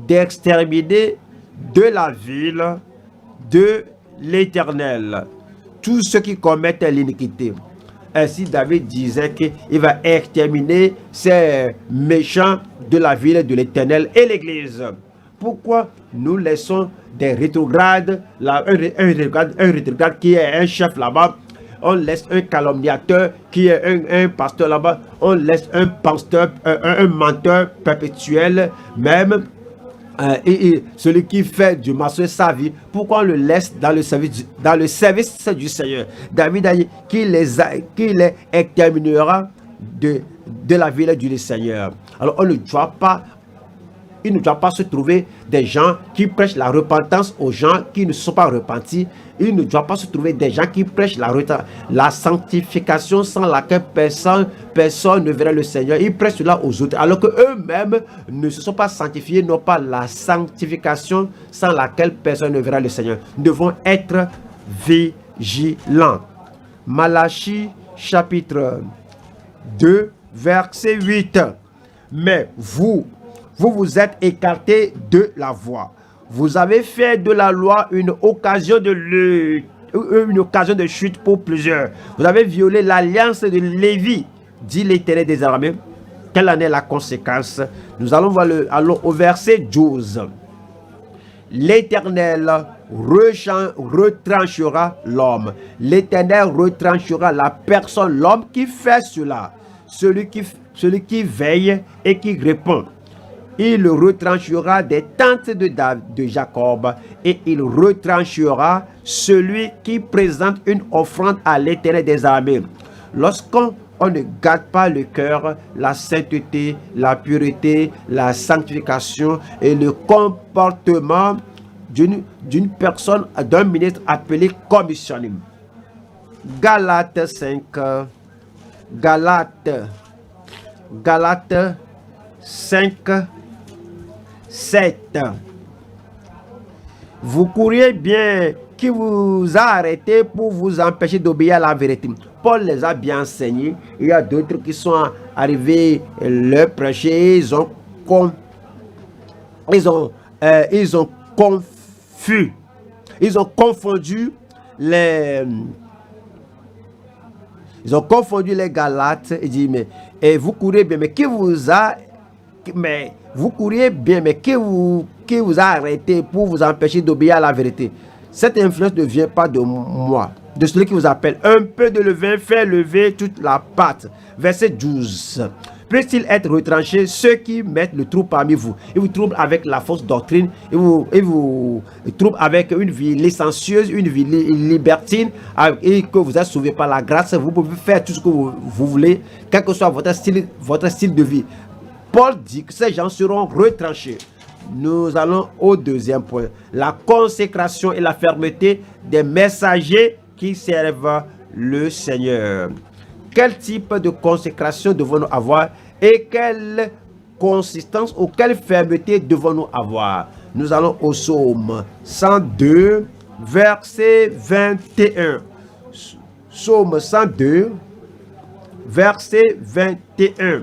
d'exterminer de la ville de l'Éternel tous ceux qui commettent l'iniquité. Ainsi David disait qu'il va exterminer ces méchants de la ville de l'Éternel et l'Église. Pourquoi nous laissons des rétrogrades, un rétrograde qui est un chef là-bas, on laisse un calomniateur qui est un pasteur là-bas, on laisse un pasteur, un menteur perpétuel, même et celui qui fait du mensonge sa vie, pourquoi on le laisse dans le service du Seigneur? David a dit qu'il les exterminera de la ville du Seigneur. Alors il ne doit pas se trouver des gens qui prêchent la repentance aux gens qui ne sont pas repentis. Il ne doit pas se trouver des gens qui prêchent la sanctification sans laquelle personne ne verra le Seigneur. Ils prêchent cela aux autres, alors qu'eux-mêmes ne se sont pas sanctifiés, n'ont pas la sanctification sans laquelle personne ne verra le Seigneur. Nous devons être vigilants. Malachie chapitre 2, verset 8. Mais vous êtes écartés de la voie. Vous avez fait de la loi une occasion de chute pour plusieurs. Vous avez violé l'alliance de Lévi, dit l'Éternel des armées. Quelle en est la conséquence? Nous allons voir au verset 12. L'Éternel retranchera l'homme. L'Éternel retranchera la personne, l'homme qui fait cela. Celui qui veille et qui répond. Il le retranchera des tentes de Jacob, et il retranchera celui qui présente une offrande à l'Éternel des armées. Lorsqu'on ne garde pas le cœur, la sainteté, la pureté, la sanctification et le comportement d'une personne, d'un ministre appelé commissionnaire. Galates 5, Galates 5, 7. Vous courriez bien qui vous a arrêté pour vous empêcher d'obéir à la vérité. Paul les a bien enseignés. Il y a d'autres qui sont arrivés leur prêcher. Ils ont confondu les Galates. Il dit mais vous courez bien, mais qui vous a arrêté pour vous empêcher d'obéir à la vérité? Cette influence ne vient pas de moi. de celui qui vous appelle. Un peu de levain fait lever toute la pâte. Verset 12. Peut-il être retranché ceux qui mettent le trouble parmi vous? Ils vous troublent avec la fausse doctrine, ils vous troublent avec une vie licencieuse, une vie libertine, et que vous êtes sauvé par la grâce. Vous pouvez faire tout ce que vous voulez, quel que soit votre style de vie. Paul dit que ces gens seront retranchés. Nous allons au deuxième point. La consécration et la fermeté des messagers qui servent le Seigneur. Quel type de consécration devons-nous avoir et quelle consistance ou quelle fermeté devons-nous avoir? Nous allons au psaume 102, verset 21. Psaume 102, verset 21.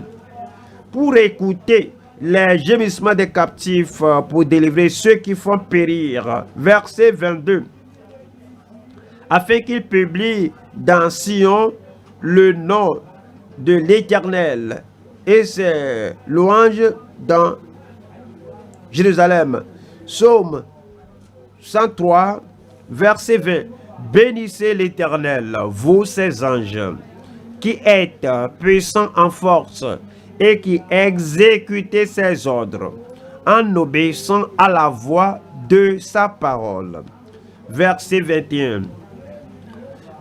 Pour écouter les gémissements des captifs, pour délivrer ceux qui font périr. Verset 22. Afin qu'ils publient dans Sion le nom de l'Éternel et ses louanges dans Jérusalem. Psaume 103, verset 20. Bénissez l'Éternel, vous ses anges, qui êtes puissants en force et qui exécutez ses ordres, en obéissant à la voix de sa parole. Verset 21.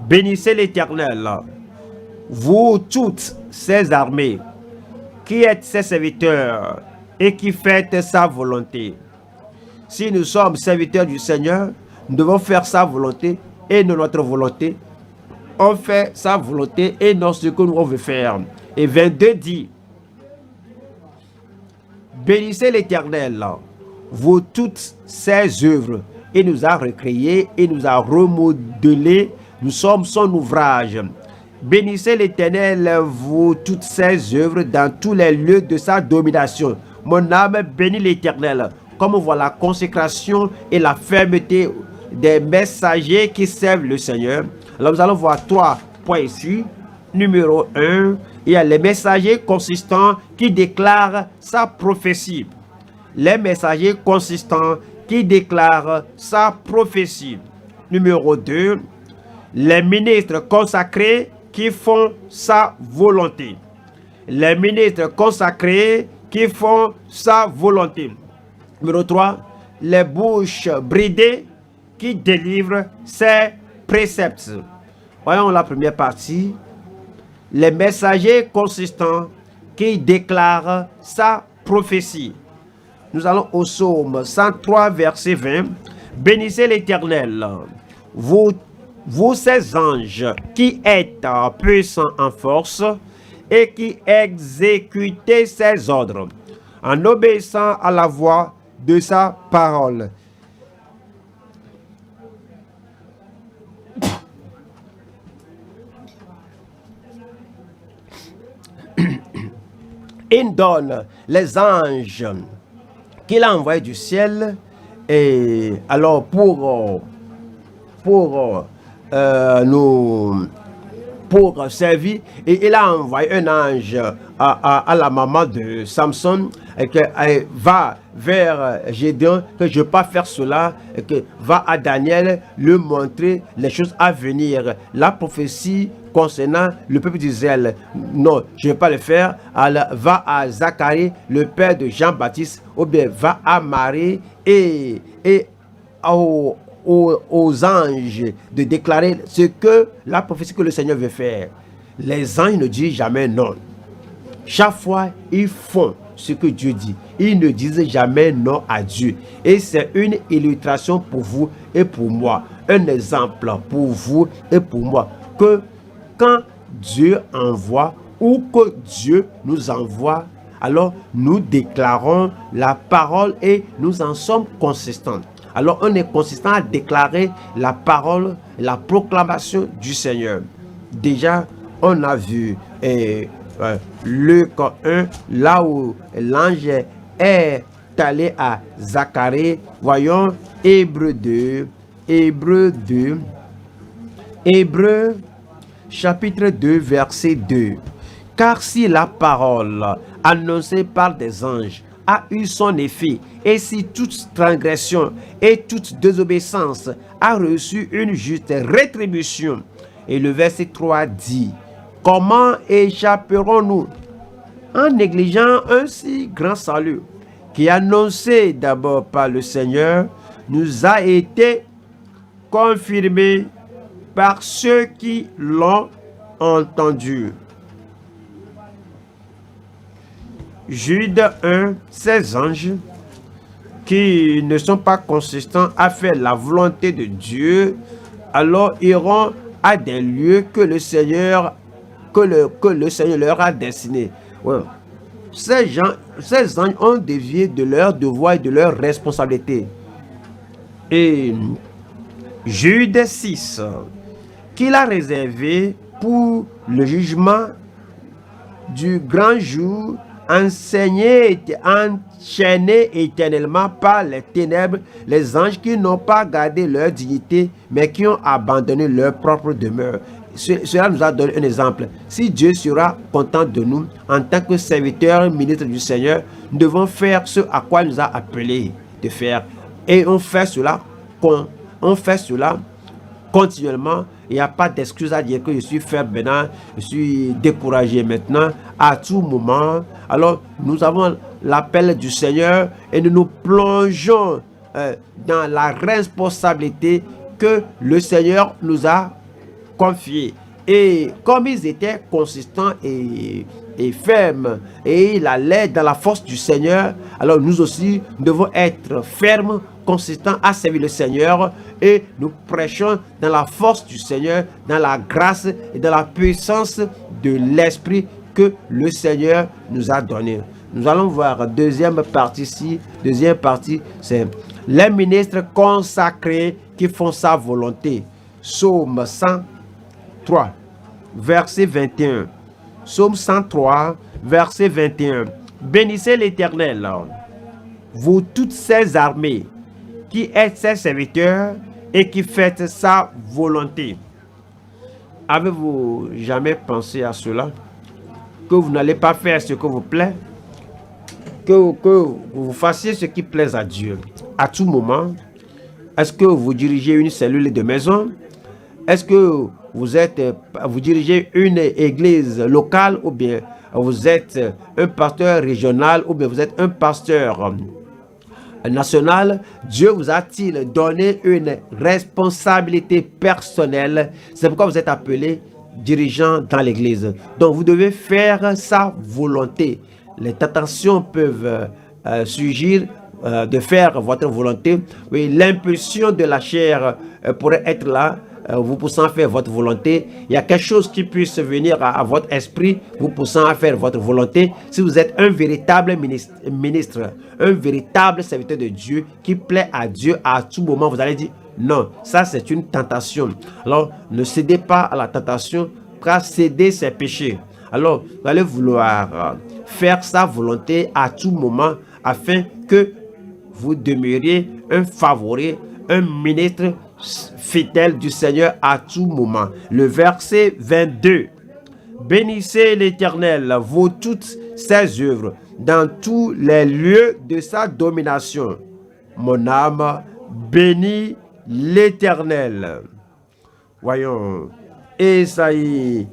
Bénissez l'Éternel, vous toutes ses armées, qui êtes ses serviteurs et qui faites sa volonté. Si nous sommes serviteurs du Seigneur, nous devons faire sa volonté et non notre volonté. On fait sa volonté et non ce que nous veut faire. Et 22 dit, bénissez l'Éternel, vous toutes ses œuvres. Il nous a recréés, il nous a remodelés, nous sommes son ouvrage. Bénissez l'Éternel, vous toutes ses œuvres dans tous les lieux de sa domination. Mon âme bénit l'Éternel. Comme on voit la consécration et la fermeté des messagers qui servent le Seigneur. Alors nous allons voir 3 points ici. Numéro 1, il y a les messagers consistants qui déclarent sa prophétie. Les messagers consistants qui déclarent sa prophétie. Numéro 2, les ministres consacrés qui font sa volonté. Les ministres consacrés qui font sa volonté. Numéro 3, les bouches bridées qui délivrent ses préceptes. Voyons la première partie. Les messagers consistants qui déclarent sa prophétie. Nous allons au psaume 103, verset 20. Bénissez l'Éternel, vous ses anges, qui êtes puissants en force et qui exécutez ses ordres, en obéissant à la voix de sa parole. Il donne les anges qu'il a envoyés du ciel, et alors pour servir, et il a envoyé un ange à la maman de Samson, et que va vers Gédéon, que je ne vais pas faire cela, et que va à Daniel lui montrer les choses à venir, la prophétie concernant le peuple d'Israël. Non, je ne vais pas le faire. Alors, va à Zacharie, le père de Jean-Baptiste, ou bien va à Marie et aux anges de déclarer ce que la prophétie que le Seigneur veut faire. Les anges ne disent jamais non. Chaque fois, ils font ce que Dieu dit. Ils ne disent jamais non à Dieu. Et c'est une illustration pour vous et pour moi. Un exemple pour vous et pour moi. Que quand Dieu envoie ou que Dieu nous envoie, alors nous déclarons la parole et nous en sommes consistants. Alors on est consistant à déclarer la parole, la proclamation du Seigneur. Déjà, on a vu Luc 1, là où l'ange est allé à Zacharie. Voyons Hébreux 2, Hébreux chapitre 2, verset 2. Car si la parole annoncée par des anges a eu son effet, et si toute transgression et toute désobéissance a reçu une juste rétribution. Et le verset 3 dit, comment échapperons-nous en négligeant un si grand salut qui, annoncé d'abord par le Seigneur, nous a été confirmé par ceux qui l'ont entendu. Jude 1, ces anges qui ne sont pas consistants à faire la volonté de Dieu, alors iront à des lieux que le Seigneur leur a destinés. Ouais. Ces anges ont dévié de leur devoir et de leur responsabilité. Et Jude 6, qu'il a réservé pour le jugement du grand jour, enchaînés éternellement par les ténèbres, les anges qui n'ont pas gardé leur dignité, mais qui ont abandonné leur propre demeure. Cela nous a donné un exemple. Si Dieu sera content de nous, en tant que serviteurs, ministres du Seigneur, nous devons faire ce à quoi il nous a appelés de faire. Et on fait cela continuellement. Il n'y a pas d'excuse à dire que je suis faible maintenant, je suis découragé maintenant. À tout moment, alors nous avons l'appel du Seigneur et nous nous plongeons dans la responsabilité que le Seigneur nous a confiée. Et comme ils étaient consistants et fermes, et il allait dans la force du Seigneur, alors nous aussi nous devons être fermes, consistants à servir le Seigneur, et nous prêchons dans la force du Seigneur, dans la grâce et dans la puissance de l'Esprit que le Seigneur nous a donné. Nous allons voir deuxième partie ici. Deuxième partie, c'est les ministres consacrés qui font sa volonté. Psaume 103, verset 21. Psaume 103, verset 21. Bénissez l'Éternel, vous toutes ses armées, qui êtes ses serviteurs et qui faites sa volonté. Avez-vous jamais pensé à cela? Que vous n'allez pas faire ce que vous plaît? Que vous fassiez ce qui plaise à Dieu à tout moment? Est-ce que vous dirigez une cellule de maison? Est-ce que vous dirigez une église locale, ou bien vous êtes un pasteur régional, ou bien vous êtes un pasteur national? Dieu vous a-t-il donné une responsabilité personnelle? C'est pourquoi vous êtes appelé dirigeant dans l'église. Donc vous devez faire sa volonté. Les tentations peuvent surgir de faire votre volonté. Oui, l'impulsion de la chair pourrait être là, vous poussant à faire votre volonté. Il y a quelque chose qui puisse venir à votre esprit, vous poussant à faire votre volonté. Si vous êtes un véritable ministre, un véritable serviteur de Dieu qui plaît à Dieu, à tout moment, vous allez dire non, ça c'est une tentation. Alors, ne cédez pas à la tentation, car céder c'est péché. Alors, vous allez vouloir faire sa volonté à tout moment, afin que vous demeuriez un favori, un ministre fidèle du Seigneur à tout moment. Le verset 22. Bénissez l'Éternel, vous toutes ses œuvres, dans tous les lieux de sa domination. Mon âme bénit l'Éternel. Voyons, Ésaïe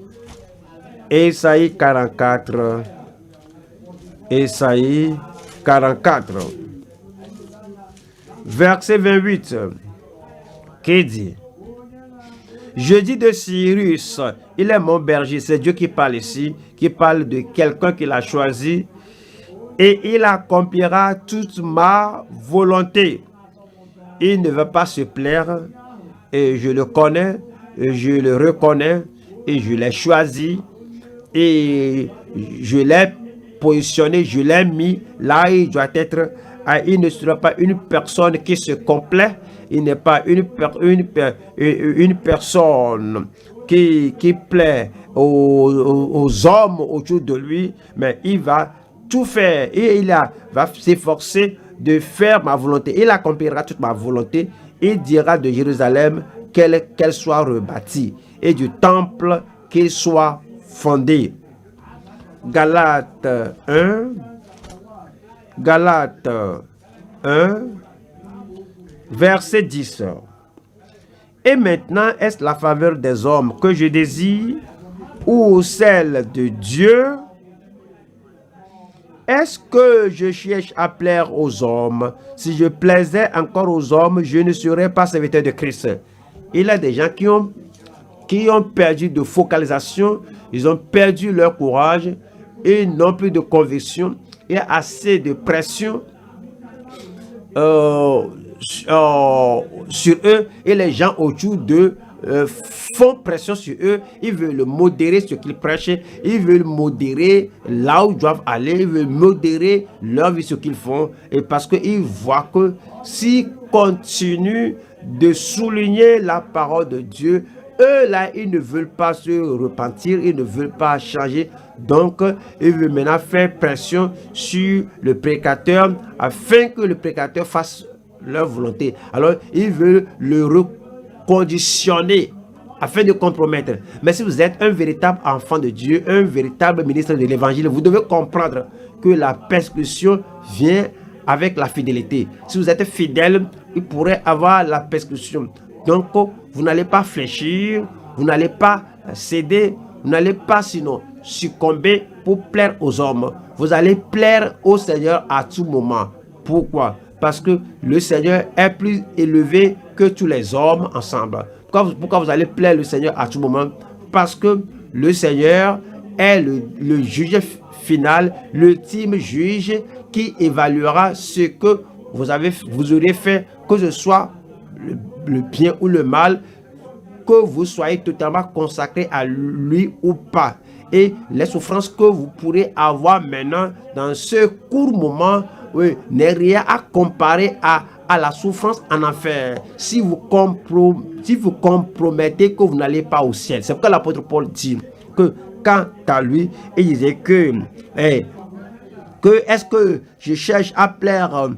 44. Ésaïe 44. Verset 28. Qui dit? Je dis de Cyrus, il est mon berger. C'est Dieu qui parle ici, qui parle de quelqu'un qu'il a choisi. Et il accomplira toute ma volonté. Il ne veut pas se plaire. Et je le connais, et je le reconnais, et je l'ai choisi. Et je l'ai positionné, je l'ai mis là où il doit être. Il ne sera pas une personne qui se complaît. Il n'est pas une personne qui plaît aux hommes autour de lui, mais il va tout faire et va s'efforcer de faire ma volonté. Il accomplira toute ma volonté. Il dira de Jérusalem qu'elle soit rebâtie et du temple qu'il soit fondé. Galates 1, Galates 1, verset 10. Et maintenant, est-ce la faveur des hommes que je désire ou celle de Dieu? Est-ce que je cherche à plaire aux hommes? Si je plaisais encore aux hommes, je ne serais pas serviteur de Christ. Il y a des gens qui ont perdu de focalisation, ils ont perdu leur courage, et n'ont plus de conviction. Il y a assez de pression sur eux, et les gens autour d'eux font pression sur eux. Ils veulent modérer ce qu'ils prêchent, ils veulent modérer là où ils doivent aller, ils veulent modérer leur vie, ce qu'ils font, et parce qu'ils voient que s'ils continuent de souligner la parole de Dieu, eux là, ils ne veulent pas se repentir, ils ne veulent pas changer. Donc, ils veulent maintenant faire pression sur le prédicateur afin que le prédicateur fasse leur volonté. Alors, ils veulent le reconditionner afin de compromettre. Mais si vous êtes un véritable enfant de Dieu, un véritable ministre de l'évangile, vous devez comprendre que la persécution vient avec la fidélité. Si vous êtes fidèle, il pourrait avoir la persécution. Donc, vous n'allez pas fléchir, vous n'allez pas céder, vous n'allez pas sinon succomber pour plaire aux hommes. Vous allez plaire au Seigneur à tout moment. Pourquoi? Parce que le Seigneur est plus élevé que tous les hommes ensemble. Pourquoi vous allez plaire le Seigneur à tout moment? Parce que le Seigneur est le juge final, l'ultime juge qui évaluera ce que vous aurez fait, que ce soit le bien ou le mal, que vous soyez totalement consacré à lui ou pas. Et les souffrances que vous pourrez avoir maintenant dans ce court moment, oui, n'est rien à comparer à la souffrance en enfer. Si vous compromettez que vous n'allez pas au ciel. C'est pourquoi l'apôtre Paul dit que quant à lui, il disait que est-ce que je cherche à plaire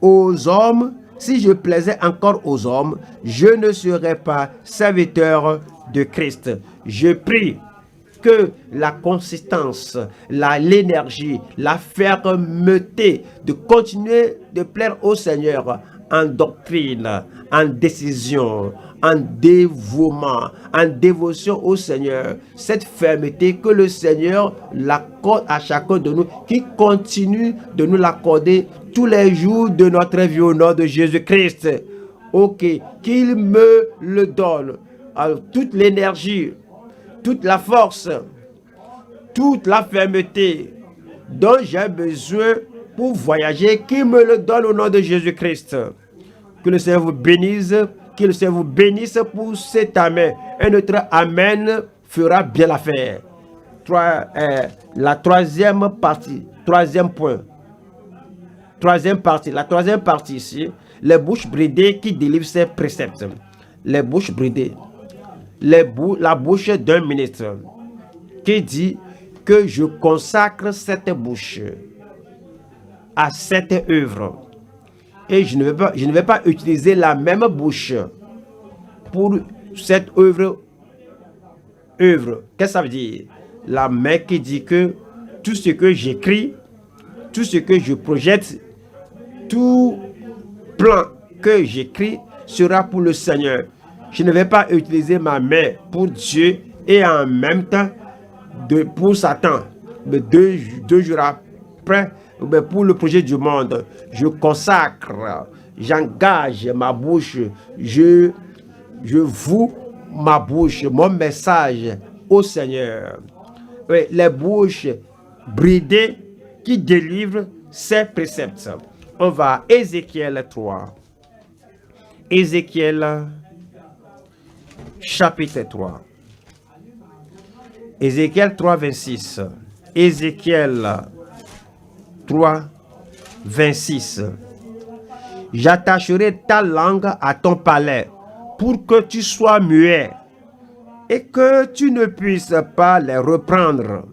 aux hommes? Si je plaisais encore aux hommes, je ne serais pas serviteur de Christ. Je prie que la consistance, l'énergie, la fermeté de continuer de plaire au Seigneur en doctrine, en décision, en dévouement, en dévotion au Seigneur, cette fermeté que le Seigneur l'accorde à chacun de nous, qui continue de nous l'accorder tous les jours de notre vie au nom de Jésus-Christ. Ok, qu'il me le donne. Alors, toute l'énergie, toute la force, toute la fermeté dont j'ai besoin pour voyager, qu'il me le donne au nom de Jésus-Christ. Que le Seigneur vous bénisse, que le Seigneur vous bénisse pour cet amen. Un autre amen fera bien l'affaire. La troisième partie, troisième point. Troisième partie, la troisième partie ici, les bouches bridées qui délivrent ses préceptes. Les bouches bridées. La bouche d'un ministre qui dit que je consacre cette bouche à cette œuvre. Et je ne vais pas utiliser la même bouche pour cette œuvre. Qu'est-ce que ça veut dire? La main qui dit que tout ce que j'écris, tout ce que je projette, tout plan que j'écris sera pour le Seigneur. Je ne vais pas utiliser ma main pour Dieu et en même temps pour Satan. Mais deux jours après, pour le projet du monde, je consacre, j'engage ma bouche, je voue ma bouche, mon message au Seigneur. Oui, les bouches bridées qui délivrent ses préceptes. On va à Ézéchiel 3. Ézéchiel chapitre 3. Ézéchiel 3, 26. Ézéchiel 3, 26. J'attacherai ta langue à ton palais pour que tu sois muet et que tu ne puisses pas les reprendre,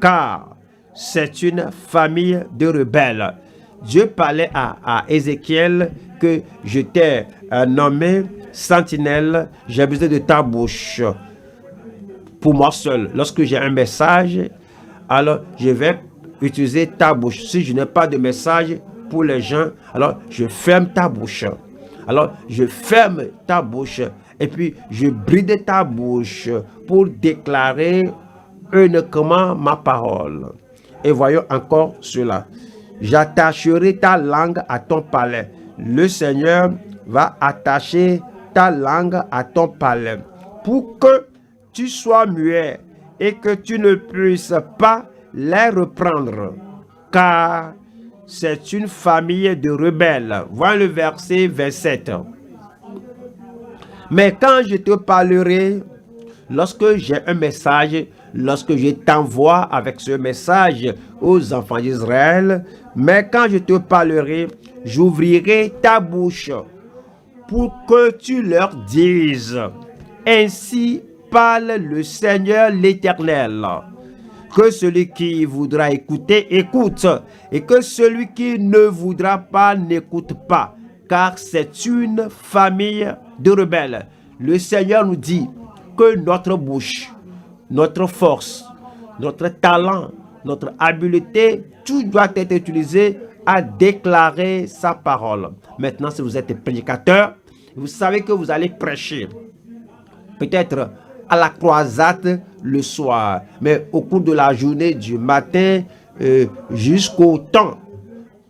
car c'est une famille de rebelles. Dieu parlait à Ézéchiel que je t'ai nommé sentinelle, j'ai besoin de ta bouche pour moi seul. Lorsque j'ai un message, alors je vais utiliser ta bouche. Si je n'ai pas de message pour les gens, alors je ferme ta bouche. Alors je ferme ta bouche et puis je bride ta bouche pour déclarer uniquement ma parole. Et voyons encore cela. J'attacherai ta langue à ton palais. Le Seigneur va attacher ta langue à ton palais pour que tu sois muet et que tu ne puisses pas les reprendre, car c'est une famille de rebelles. Voilà le verset 27. Mais quand je te parlerai, lorsque j'ai un message, lorsque je t'envoie avec ce message aux enfants d'Israël, mais quand je te parlerai, j'ouvrirai ta bouche pour que tu leur dises, ainsi parle le Seigneur l'Éternel. Que celui qui voudra écouter, écoute, et que celui qui ne voudra pas, n'écoute pas, car c'est une famille de rebelles. Le Seigneur nous dit que notre bouche, notre force, notre talent, notre habileté, tout doit être utilisé à déclarer sa parole. Maintenant, si vous êtes prédicateur, vous savez que vous allez prêcher. Peut-être à la croisade le soir, mais au cours de la journée du matin jusqu'au temps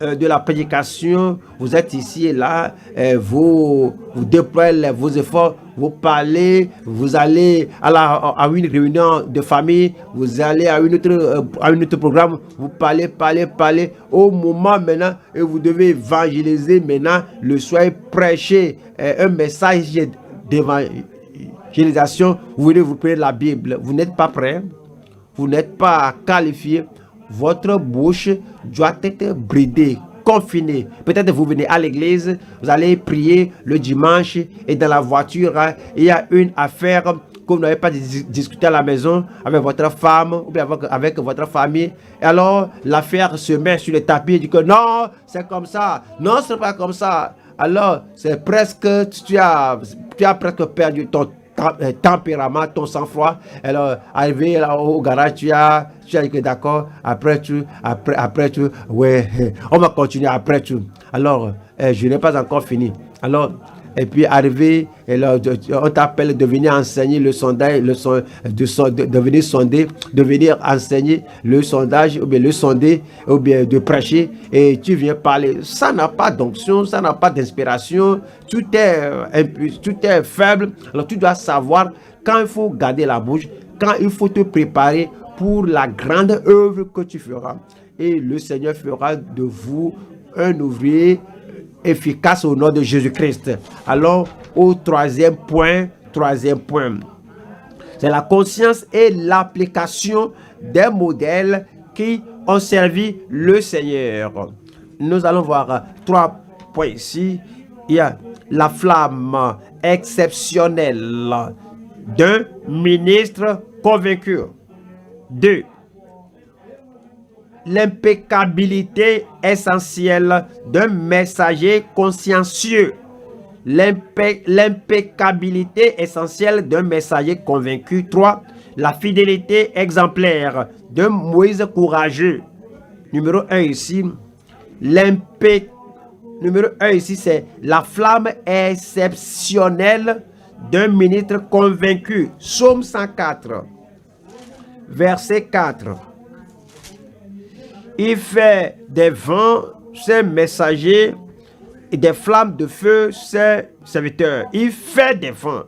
de la prédication, vous êtes ici et là, vous déployez vos efforts, vous parlez, vous allez à une réunion de famille, vous allez à un autre programme, vous parlez, au moment maintenant, et vous devez évangéliser maintenant, le soir, prêcher un message d'évangélisation, vous voulez vous prendre la Bible, vous n'êtes pas prêt, vous n'êtes pas qualifié. Votre bouche doit être bridée, confinée. Peut-être vous venez à l'église, vous allez prier le dimanche et dans la voiture, il y a une affaire que vous n'avez pas discuté à la maison avec votre femme ou bien avec votre famille. Et alors, l'affaire se met sur le tapis et dit que non, c'est comme ça. Non, ce n'est pas comme ça. Alors, c'est presque, tu as presque perdu ton tempérament, ton sang-froid. Alors, arrivé là, au garage, tu as dit que d'accord, après tu, ouais, on va continuer après tu. Alors, je n'ai pas encore fini. Alors, et puis arrivé, et là, on t'appelle de venir enseigner le sondage, de venir sonder, de venir enseigner le sondage, ou bien le sonder, ou bien de prêcher, et tu viens parler. Ça n'a pas d'onction, ça n'a pas d'inspiration, tout est faible. Alors tu dois savoir quand il faut garder la bouche, quand il faut te préparer pour la grande œuvre que tu feras. Et le Seigneur fera de vous un ouvrier efficace au nom de Jésus-Christ. Alors, au troisième point, c'est la conscience et l'application des modèles qui ont servi le Seigneur. Nous allons voir 3 points ici. Il y a la flamme exceptionnelle d'un ministre convaincu. 2. L'impeccabilité essentielle d'un messager consciencieux. L'impeccabilité essentielle d'un messager convaincu. 3. La fidélité exemplaire d'un Moïse courageux. Numéro 1 ici. Numéro 1 ici, c'est la flamme exceptionnelle d'un ministre convaincu. Psaume 104, verset 4. Il fait des vents ses messagers et des flammes de feu ses serviteurs. Il fait des vents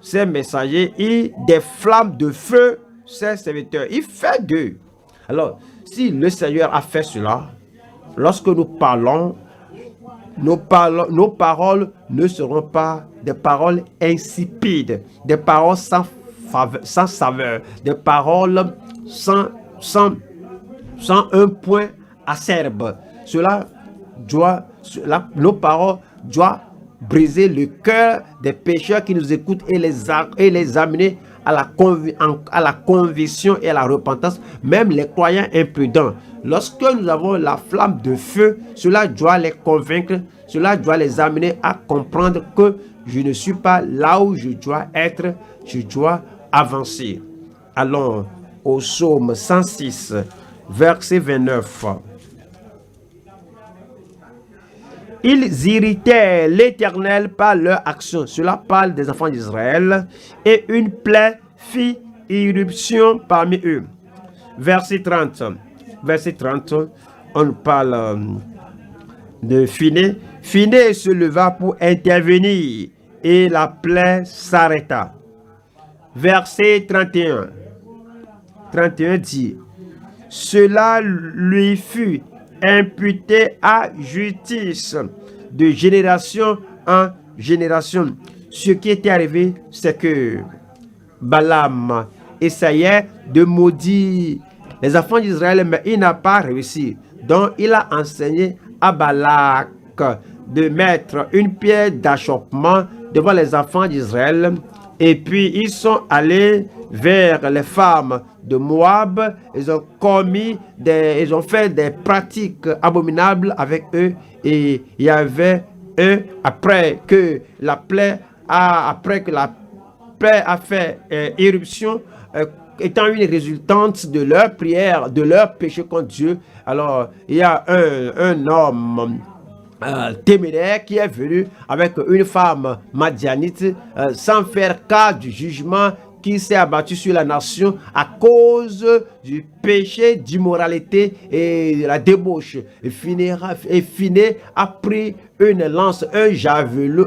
ses messagers et des flammes de feu ses serviteurs. Il fait d'eux. Alors, si le Seigneur a fait cela, lorsque nous parlons, nos paroles ne seront pas des paroles insipides, des paroles sans saveur, des paroles sans un point acerbe. Nos paroles doivent briser le cœur des pécheurs qui nous écoutent et les amener à la conviction et à la repentance, même les croyants imprudents. Lorsque nous avons la flamme de feu, cela doit les convaincre, cela doit les amener à comprendre que je ne suis pas là où je dois être, je dois avancer. Allons au psaume 106 verset 29. Ils irritaient l'Éternel par leur action. Cela parle des enfants d'Israël. Et une plaie fit irruption parmi eux. Verset 30. Verset 30, on parle de Phiné. Phiné se leva pour intervenir et la plaie s'arrêta. Verset 31. 31 dit: cela lui fut imputé à justice de génération en génération. Ce qui était arrivé, c'est que Balaam essayait de maudire les enfants d'Israël, mais il n'a pas réussi. Donc il a enseigné à Balak de mettre une pierre d'achoppement devant les enfants d'Israël. Et puis ils sont allés vers les femmes de Moab. Ils ont fait des pratiques abominables avec eux. Et il y avait eux, après que la plaie a fait éruption, étant une résultante de leur prière, de leur péché contre Dieu. Alors il y a un homme téméraire qui est venu avec une femme madianite sans faire cas du jugement qui s'est abattu sur la nation à cause du péché, d'immoralité et de la débauche. Et Phiné a pris une lance, un javelot,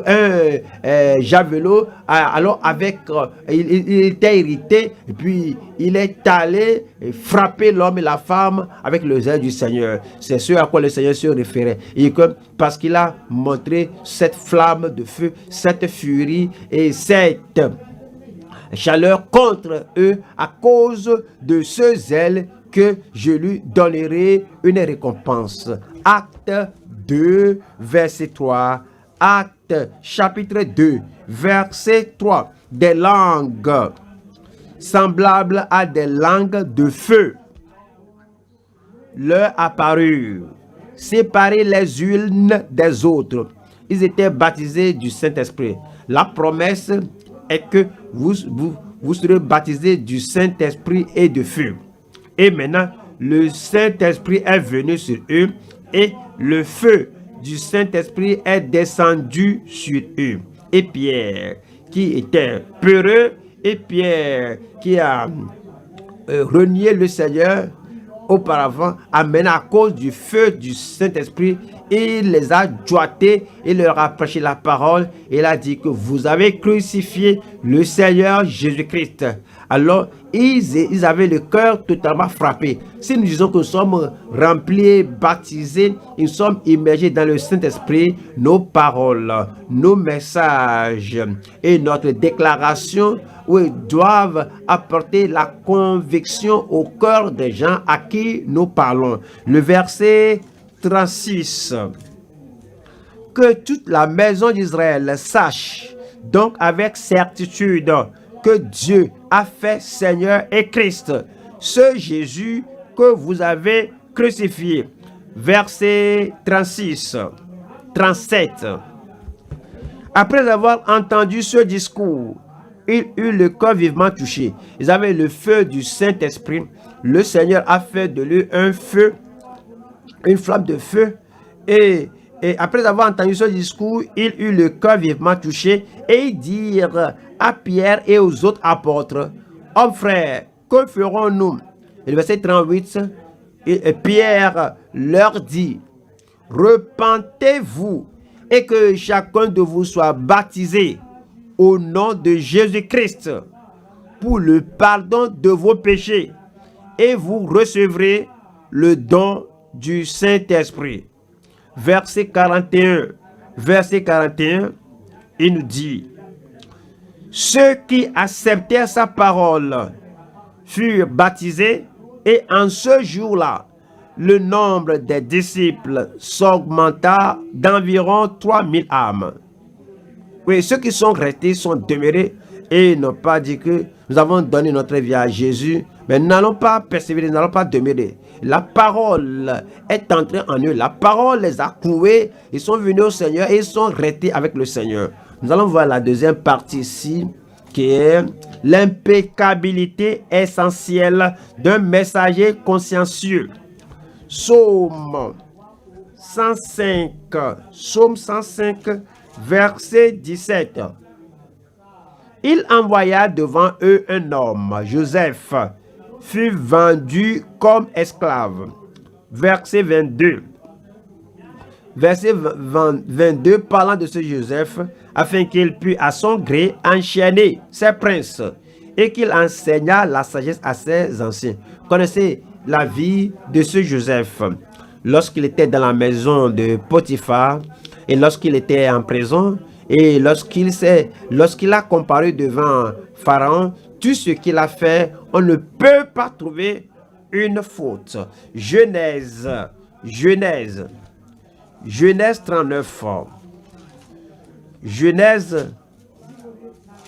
alors avec, il était irrité, et puis il est allé frapper l'homme et la femme avec le zèle du Seigneur. C'est ce à quoi le Seigneur se référait. Et parce qu'il a montré cette flamme de feu, cette furie et cette chaleur contre eux, à cause de ce zèle que je lui donnerai une récompense. Acte 2, verset 3. Acte chapitre 2, verset 3. Des langues semblables à des langues de feu leur apparurent, séparés les unes des autres. Ils étaient baptisés du Saint-Esprit. La promesse est que vous serez baptisés du Saint-Esprit et de feu. Et maintenant, le Saint-Esprit est venu sur eux et le feu du Saint-Esprit est descendu sur eux. Et Pierre, qui était peureux, et Pierre, qui a renié le Seigneur auparavant, amène à cause du feu du Saint-Esprit, il les a doigtés, il leur a prêché la parole, et il a dit que vous avez crucifié le Seigneur Jésus-Christ. Alors, ils avaient le cœur totalement frappé. Si nous disons que nous sommes remplis, baptisés, nous sommes immergés dans le Saint-Esprit, nos paroles, nos messages et notre déclaration doivent apporter la conviction au cœur des gens à qui nous parlons. Le verset 36. Que toute la maison d'Israël sache donc avec certitude que Dieu a fait Seigneur et Christ, ce Jésus que vous avez crucifié. Verset 36, 37. Après avoir entendu ce discours, ils eurent le cœur vivement touché. Ils avaient le feu du Saint-Esprit. Le Seigneur a fait de lui un feu, une flamme de feu. Et après avoir entendu ce discours, ils eurent le cœur vivement touché et ils dirent à Pierre et aux autres apôtres: hommes frères, que ferons-nous? Et le verset 38, et Pierre leur dit: repentez-vous et que chacun de vous soit baptisé au nom de Jésus-Christ pour le pardon de vos péchés, et vous recevrez le don du Saint-Esprit. Verset 41. Verset 41, il nous dit: ceux qui acceptèrent sa parole furent baptisés, et en ce jour-là, le nombre des disciples s'augmenta d'environ 3000 âmes. Oui, ceux qui sont restés sont demeurés et n'ont pas dit que nous avons donné notre vie à Jésus, mais nous n'allons pas persévérer, nous n'allons pas demeurer. La parole est entrée en eux, la parole les a cloués, ils sont venus au Seigneur et ils sont restés avec le Seigneur. Nous allons voir la deuxième partie ici qui est l'impeccabilité essentielle d'un messager consciencieux. Psaume 105, verset 17. Il envoya devant eux un homme, Joseph, fut vendu comme esclave. Verset 22. Verset 22, parlant de ce Joseph, afin qu'il pût à son gré enchaîner ses princes et qu'il enseignât la sagesse à ses anciens. Connaissez la vie de ce Joseph. Lorsqu'il était dans la maison de Potiphar et lorsqu'il était en prison et lorsqu'il a comparé devant Pharaon, tout ce qu'il a fait, on ne peut pas trouver une faute. Genèse 39.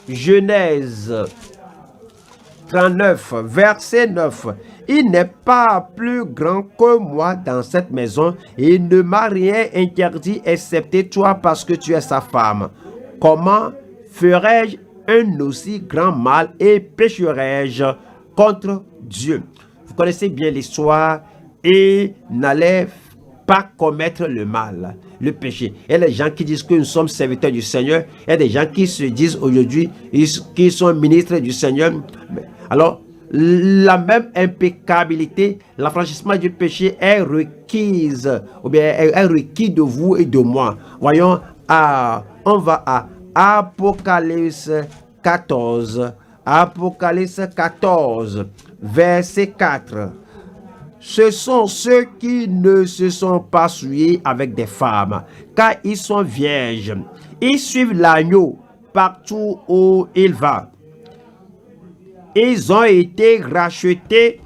Genèse 39, verset 9. Il n'est pas plus grand que moi dans cette maison et il ne m'a rien interdit excepté toi parce que tu es sa femme. Comment ferais-je un aussi grand mal et pécherais-je contre Dieu? Vous connaissez bien l'histoire et n'allez pas commettre le mal, le péché. Il y a des gens qui disent que nous sommes serviteurs du Seigneur. Il y a des gens qui se disent aujourd'hui qu'ils sont ministres du Seigneur. Alors, la même impeccabilité, l'affranchissement du péché est requise, ou bien est requis de vous et de moi. Voyons, on va à Apocalypse 14. Apocalypse 14, verset 4. Ce sont ceux qui ne se sont pas souillés avec des femmes, car ils sont vierges. Ils suivent l'agneau partout où il va. Ils ont été rachetés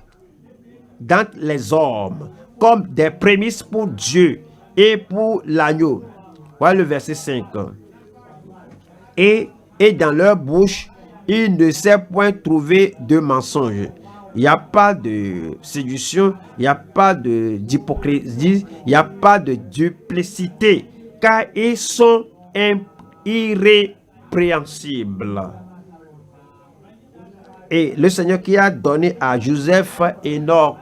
dans les hommes comme des prémices pour Dieu et pour l'agneau. Voilà le verset 5. Et dans leur bouche, il ne s'est point trouvé de mensonge. Il n'y a pas de séduction, il n'y a pas d'hypocrisie, il n'y a pas de duplicité, car ils sont irrépréhensibles. Et le Seigneur qui a donné à Joseph, Enoch,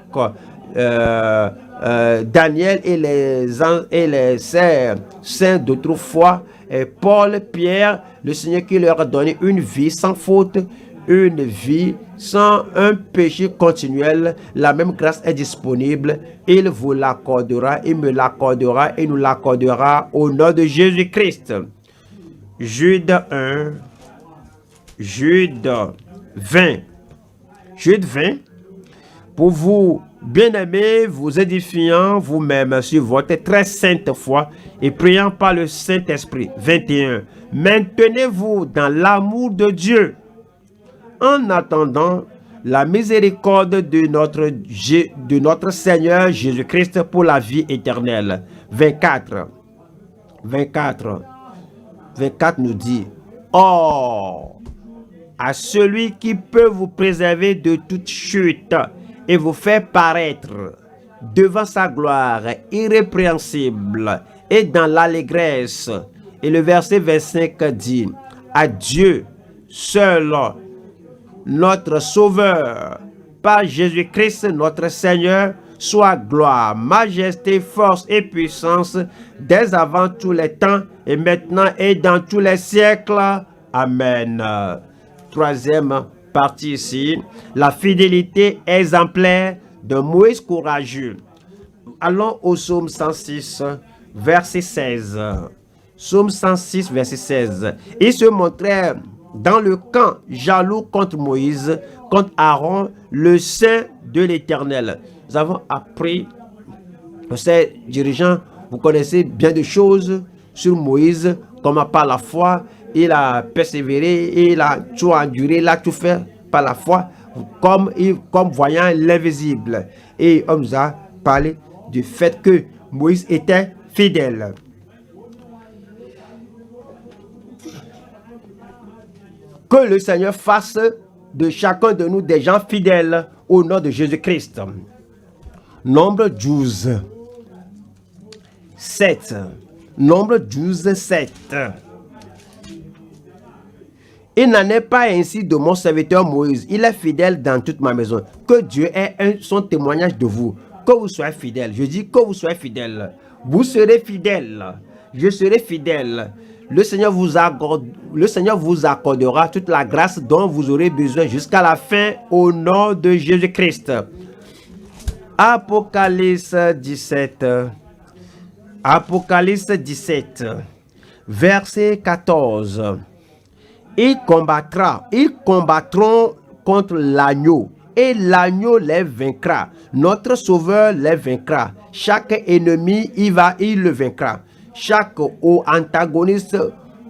Daniel et les saints d'autrefois, Paul, Pierre, le Seigneur qui leur a donné une vie sans faute, une vie sans un péché continuel, la même grâce est disponible. Il vous l'accordera, il me l'accordera et nous l'accordera au nom de Jésus-Christ. Jude 1, Jude 20. Jude 20. Pour vous, bien-aimés, vous édifiant vous-même sur votre très sainte foi et priant par le Saint-Esprit. 21. Maintenez-vous dans l'amour de Dieu en attendant la miséricorde de notre Seigneur Jésus-Christ pour la vie éternelle. 24 nous dit: Or, à celui qui peut vous préserver de toute chute et vous faire paraître devant sa gloire irrépréhensible et dans l'allégresse. Et le verset 25 dit: à Dieu seul, notre Sauveur, par Jésus-Christ notre Seigneur, soit gloire, majesté, force et puissance dès avant tous les temps et maintenant et dans tous les siècles. Amen. Troisième partie ici, la fidélité exemplaire de Moïse courageux. Allons au psaume 106, verset 16. Psaume 106, verset 16. Il se montrait dans le camp jaloux contre Moïse, contre Aaron, le saint de l'Éternel. Nous avons appris, ces dirigeants, vous connaissez bien de choses sur Moïse, comment par la foi, il a persévéré, il a tout enduré, il a tout fait par la foi, comme voyant l'invisible. Et on nous a parlé du fait que Moïse était fidèle. Que le Seigneur fasse de chacun de nous des gens fidèles au nom de Jésus-Christ. Nombre 12. 7. Nombre 12, 7. Il n'en est pas ainsi de mon serviteur Moïse. Il est fidèle dans toute ma maison. Que Dieu ait son témoignage de vous. Que vous soyez fidèle. Je dis que vous soyez fidèle. Vous serez fidèle. Je serai fidèle. Le Seigneur vous accordera toute la grâce dont vous aurez besoin jusqu'à la fin au nom de Jésus-Christ. Apocalypse 17. Apocalypse 17. Verset 14. Ils combattront contre l'agneau et l'agneau les vaincra. Notre Sauveur les vaincra. Chaque ennemi, il le vaincra. Chaque antagoniste,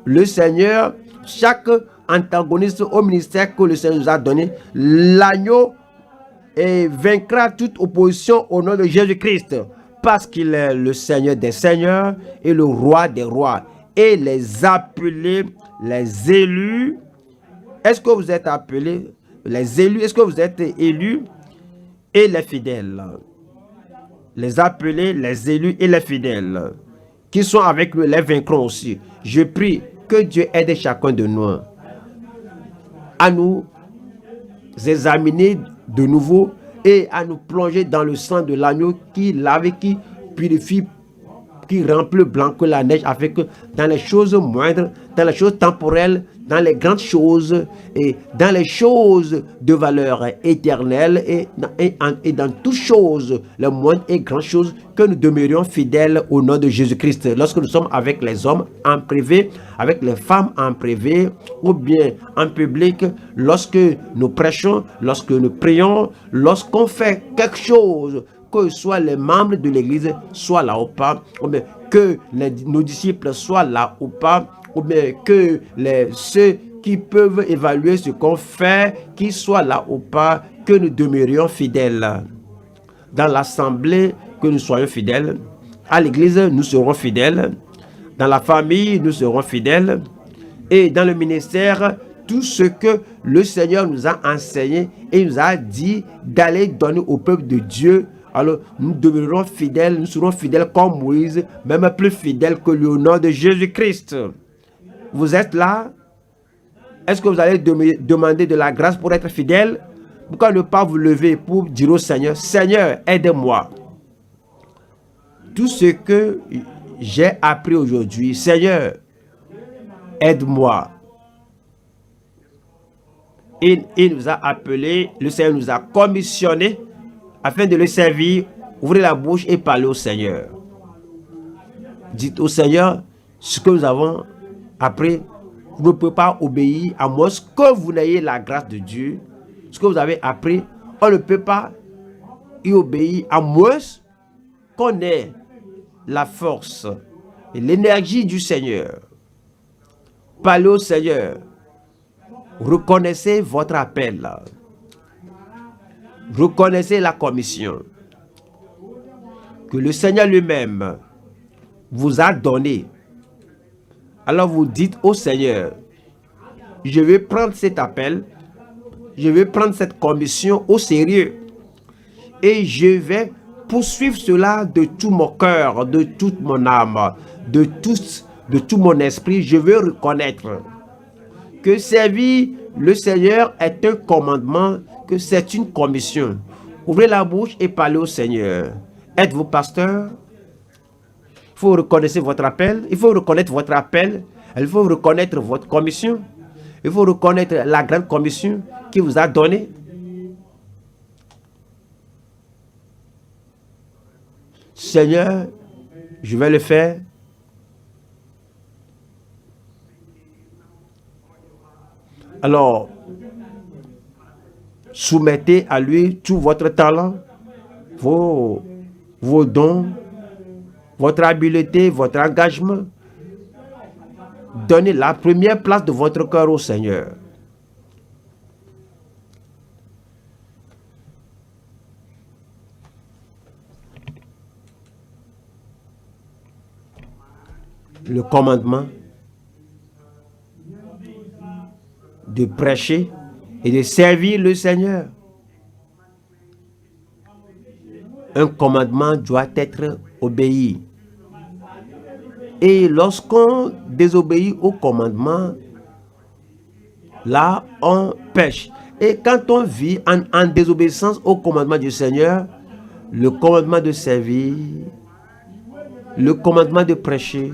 le Seigneur, chaque antagoniste au ministère que le Seigneur nous a donné, l'agneau vaincra toute opposition au nom de Jésus-Christ, parce qu'il est le Seigneur des seigneurs et le roi des rois. Et les appelés, les élus, est-ce que vous êtes appelés? Les élus, est-ce que vous êtes élus? Et les fidèles. Les appelés, les élus et les fidèles qui sont avec lui, les vaincront aussi. Je prie que Dieu aide chacun de nous à nous examiner de nouveau et à nous plonger dans le sang de l'agneau qui lave, qui purifie, qui rend plus blanc que la neige, afin que dans les choses moindres, dans les choses temporelles, dans les grandes choses et dans les choses de valeur éternelle et dans toutes choses, les moindres et grandes choses, que nous demeurions fidèles au nom de Jésus-Christ. Lorsque nous sommes avec les hommes en privé, avec les femmes en privé ou bien en public, lorsque nous prêchons, lorsque nous prions, lorsqu'on fait quelque chose, que soit les membres de l'église soient là ou pas, ou bien que nos disciples soient là ou pas, ou bien que ceux qui peuvent évaluer ce qu'on fait, qu'ils soient là ou pas, que nous demeurions fidèles. Dans l'assemblée, que nous soyons fidèles. À l'église, nous serons fidèles. Dans la famille, nous serons fidèles. Et dans le ministère, tout ce que le Seigneur nous a enseigné et nous a dit d'aller donner au peuple de Dieu, alors nous demeurerons fidèles, nous serons fidèles comme Moïse, même plus fidèles que le nom de Jésus-Christ. Vous êtes là? Est-ce que vous allez demander de la grâce pour être fidèle? Pourquoi ne pas vous lever pour dire au Seigneur, Seigneur, aide-moi. Tout ce que j'ai appris aujourd'hui, Seigneur, aide-moi. Il nous a appelés, le Seigneur nous a commissionnés afin de le servir. Ouvrez la bouche et parlez au Seigneur. Dites au Seigneur ce que nous avons appris. Vous ne pouvez pas obéir à moins que vous n'ayez la grâce de Dieu. Ce que vous avez appris, on ne peut pas y obéir à moins qu'on ait la force et l'énergie du Seigneur. Parlez au Seigneur. Reconnaissez votre appel. Reconnaissez la commission que le Seigneur lui-même vous a donnée. Alors vous dites au Seigneur, je vais prendre cet appel, je vais prendre cette commission au sérieux et je vais poursuivre cela de tout mon cœur, de toute mon âme, de tout mon esprit. Je veux reconnaître que servir le Seigneur est un commandement, que c'est une commission. Ouvrez la bouche et parlez au Seigneur. Êtes-vous pasteur? Il faut reconnaître votre appel. Il faut reconnaître votre appel. Il faut reconnaître votre commission. Il faut reconnaître la grande commission qui vous a donnée. Seigneur, je vais le faire. Alors, soumettez à lui tout votre talent, vos dons, votre habileté, votre engagement. Donnez la première place de votre cœur au Seigneur. Le commandement de prêcher et de servir le Seigneur. Un commandement doit être obéi. Et lorsqu'on désobéit au commandement, là on pêche. Et quand on vit en désobéissance au commandement du Seigneur, le commandement de servir, le commandement de prêcher,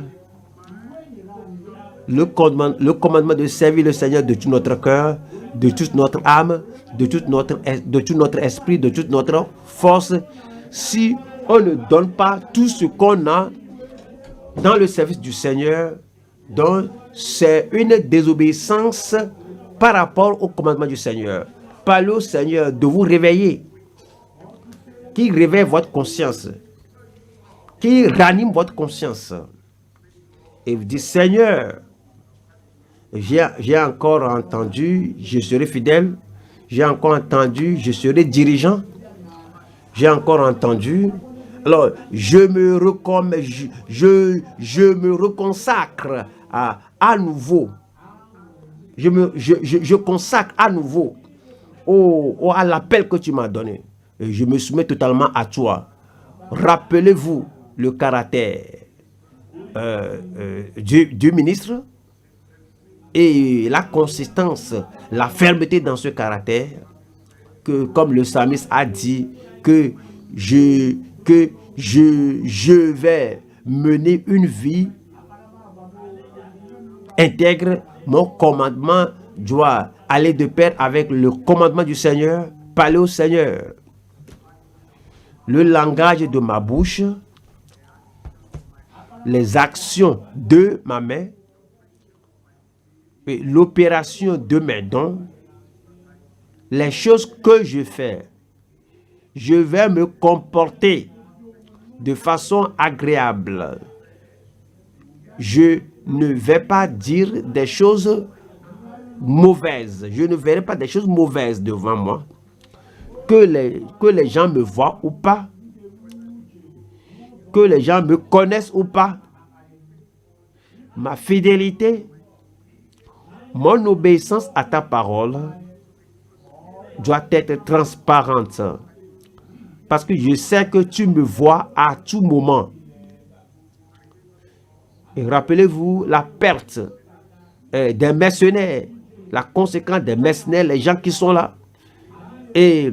le commandement de servir le Seigneur de tout notre cœur, de toute notre âme, de tout notre esprit, de toute notre force, si on ne donne pas tout ce qu'on a dans le service du Seigneur, donc c'est une désobéissance par rapport au commandement du Seigneur. Parlez au Seigneur de vous réveiller, qui réveille votre conscience, qui ranime votre conscience. Et vous dites, Seigneur, j'ai encore entendu, je serai fidèle. J'ai encore entendu, je serai dirigeant. J'ai encore entendu. Alors, je me reconsacre à nouveau. Je consacre à nouveau à l'appel que tu m'as donné. Et je me soumets totalement à toi. Rappelez-vous le caractère du ministre et la consistance, la fermeté dans ce caractère, que comme le psalmiste a dit, que je vais mener une vie intègre. Mon commandement doit aller de pair avec le commandement du Seigneur. Parler au Seigneur. Le langage de ma bouche, les actions de ma main, et l'opération de mes dons, les choses que je fais, je vais me comporter de façon agréable. Je ne vais pas dire des choses mauvaises. Je ne verrai pas des choses mauvaises devant moi. Que les gens me voient ou pas, que les gens me connaissent ou pas, ma fidélité, mon obéissance à ta parole doit être transparente. Parce que je sais que tu me vois à tout moment. Et rappelez-vous la perte des mercenaires, la conséquence des mercenaires, les gens qui sont là. Et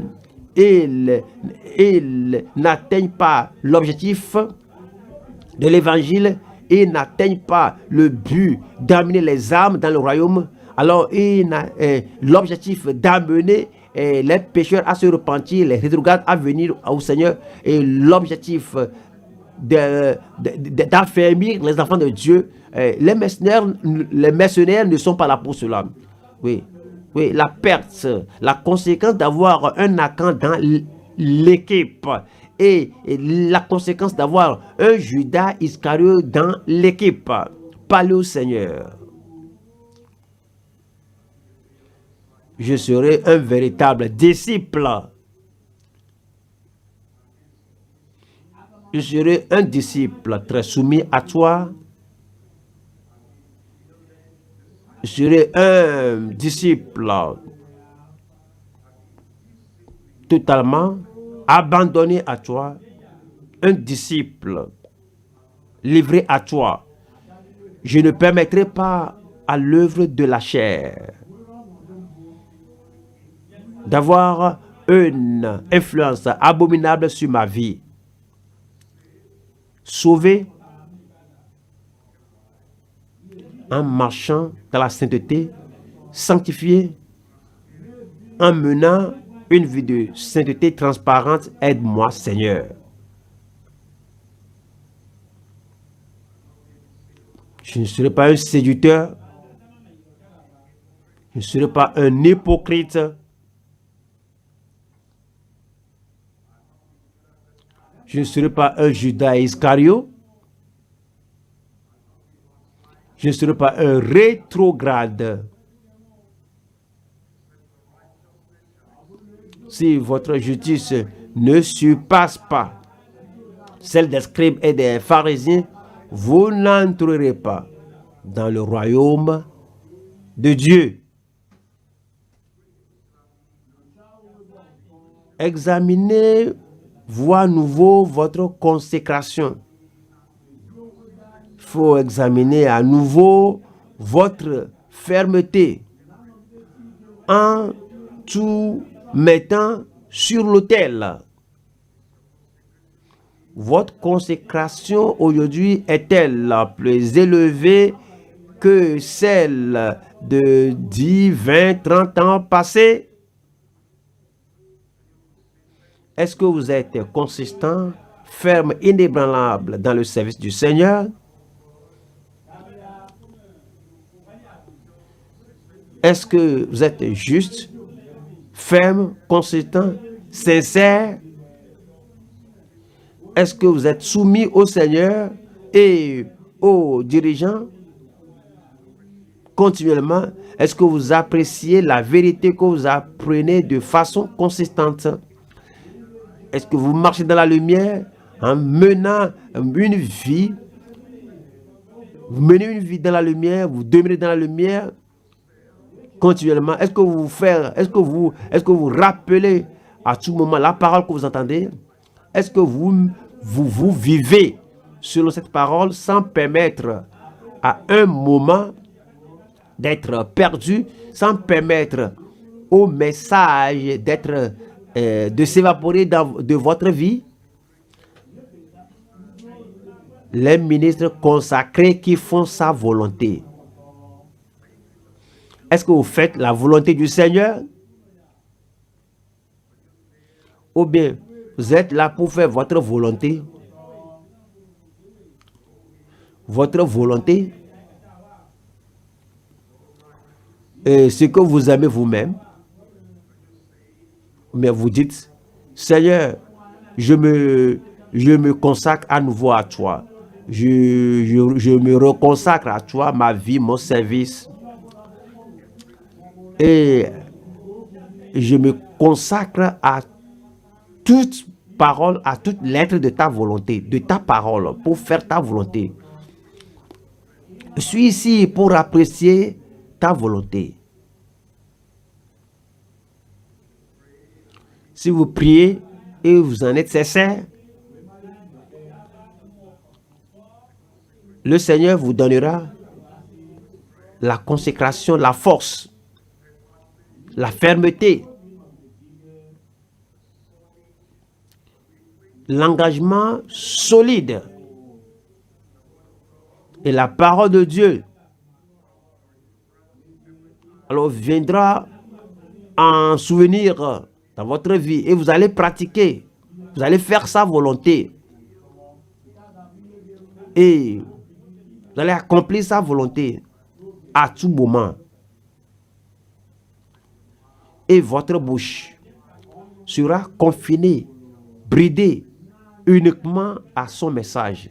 ils n'atteignent pas l'objectif de l'évangile. Ils n'atteignent pas le but d'amener les âmes dans le royaume. Alors, l'objectif d'amener les pécheurs à se repentir, les rétrogrades à venir au Seigneur, et l'objectif d'affermir les enfants de Dieu. Les mercenaires ne sont pas là pour cela. Oui, la perte, la conséquence d'avoir un Akan dans l'équipe et la conséquence d'avoir un Judas Iscariote dans l'équipe. Parlez au Seigneur. Je serai un véritable disciple. Je serai un disciple très soumis à toi. Je serai un disciple totalement abandonné à toi. Un disciple livré à toi. Je ne permettrai pas à l'œuvre de la chair d'avoir une influence abominable sur ma vie. Sauvé en marchant dans la sainteté, sanctifié, en menant une vie de sainteté transparente. Aide-moi, Seigneur. Je ne serai pas un séducteur. Je ne serai pas un hypocrite. Je ne serai pas un Judas Iscariote. Je ne serai pas un rétrograde. Si votre justice ne surpasse pas celle des scribes et des pharisiens, vous n'entrerez pas dans le royaume de Dieu. Examinez-vous à nouveau votre consécration. Il faut examiner à nouveau votre fermeté, en tout mettant sur l'autel. Votre consécration aujourd'hui est-elle plus élevée que celle de 10, 20, 30 ans passés? Est-ce que vous êtes consistant, ferme, inébranlable dans le service du Seigneur? Est-ce que vous êtes juste, ferme, consistant, sincère? Est-ce que vous êtes soumis au Seigneur et aux dirigeants continuellement? Est-ce que vous appréciez la vérité que vous apprenez de façon consistante? Est-ce que vous marchez dans la lumière en menant une vie? Vous menez une vie dans la lumière, vous demeurez dans la lumière continuellement. Est-ce que vous rappelez à tout moment la parole que vous entendez? Est-ce que vous vivez selon cette parole sans permettre à un moment d'être perdu, sans permettre au message de s'évaporer de votre vie? Les ministres consacrés qui font sa volonté. Est-ce que vous faites la volonté du Seigneur? Ou bien vous êtes là pour faire votre volonté? Votre volonté, et ce que vous aimez vous-même. Mais vous dites, Seigneur, je me consacre à nouveau à toi. Je me reconsacre à toi, ma vie, mon service. Et je me consacre à toute parole, à toute lettre de ta volonté, de ta parole, pour faire ta volonté. Je suis ici pour apprécier ta volonté. Si vous priez et vous en êtes sincère, le Seigneur vous donnera la consécration, la force, la fermeté, l'engagement solide et la parole de Dieu. Alors viendra en souvenir dans votre vie et vous allez pratiquer, vous allez faire sa volonté et vous allez accomplir sa volonté à tout moment. Et votre bouche sera confinée, bridée uniquement à son message,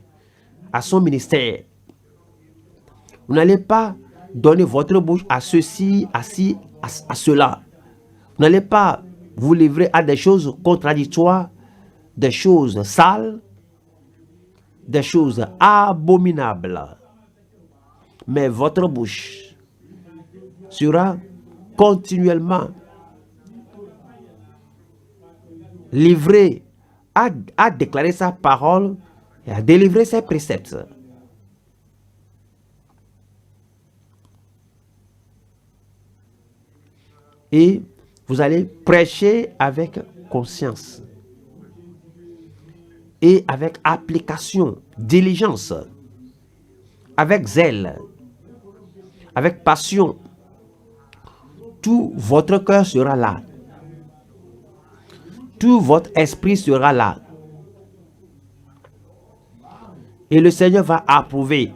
à son ministère. Vous n'allez pas donner votre bouche à ceci, à cela. Vous n'allez pas vous livrer à des choses contradictoires, des choses sales, des choses abominables. Mais votre bouche sera continuellement livrée à déclarer sa parole et à délivrer ses préceptes. Et vous allez prêcher avec conscience et avec application, diligence, avec zèle, avec passion. Tout votre cœur sera là. Tout votre esprit sera là. Et le Seigneur va approuver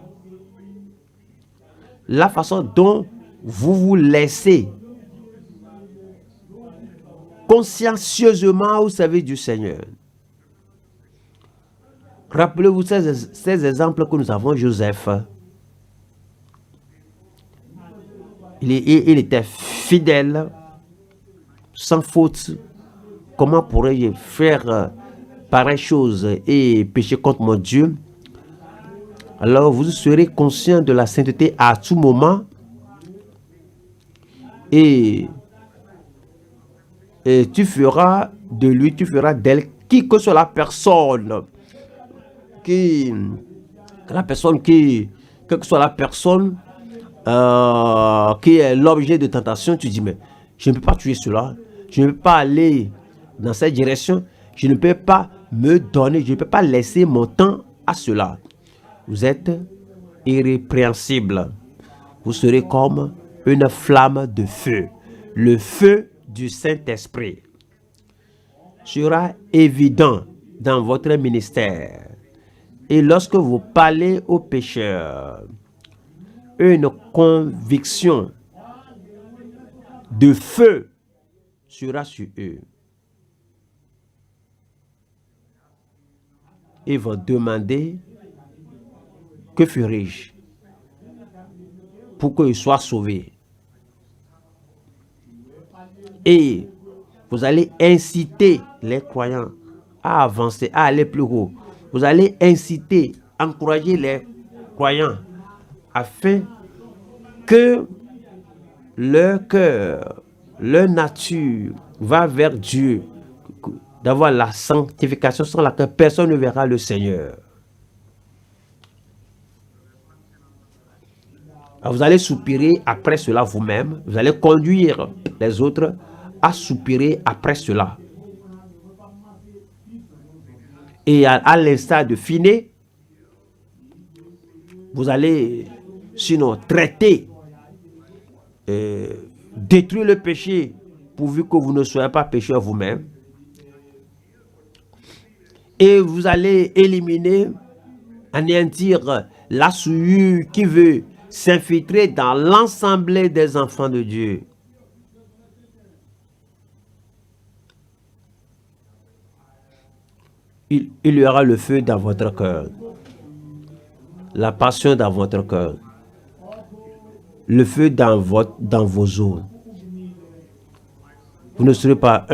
la façon dont vous vous laissez consciencieusement au service du Seigneur. Rappelez-vous ces exemples que nous avons. Joseph, il était fidèle, sans faute. Comment pourrais-je faire pareille chose et pécher contre mon Dieu? Alors vous serez conscient de la sainteté à tout moment et tu feras de lui, tu feras d'elle, qui que soit la personne quelle que soit la personne qui est l'objet de tentation, tu dis, mais Je ne peux pas tuer cela. Je ne peux pas aller dans cette direction. Je ne peux pas me donner. Je ne peux pas laisser mon temps à cela. Vous êtes irrépréhensible. Vous serez comme une flamme de feu. Le feu du Saint-Esprit sera évident dans votre ministère. Et lorsque vous parlez aux pécheurs, une conviction de feu sera sur eux. Ils vont demander, que ferai-je pour qu'ils soient sauvés? Et vous allez inciter les croyants à avancer, à aller plus haut. Vous allez inciter, encourager les croyants afin que leur cœur, leur nature va vers Dieu, d'avoir la sanctification sans laquelle personne ne verra le Seigneur. Alors vous allez soupirer après cela vous-même. Vous allez conduire les autres à soupirer après cela. Et à l'instar de Finnée, vous allez sinon traiter, détruire le péché pourvu que vous ne soyez pas pécheur vous-même. Et vous allez éliminer, anéantir la souillure qui veut s'infiltrer dans l'ensemble des enfants de Dieu. Il y aura le feu dans votre cœur, la passion dans votre cœur, le feu dans vos os. Vous ne serez pas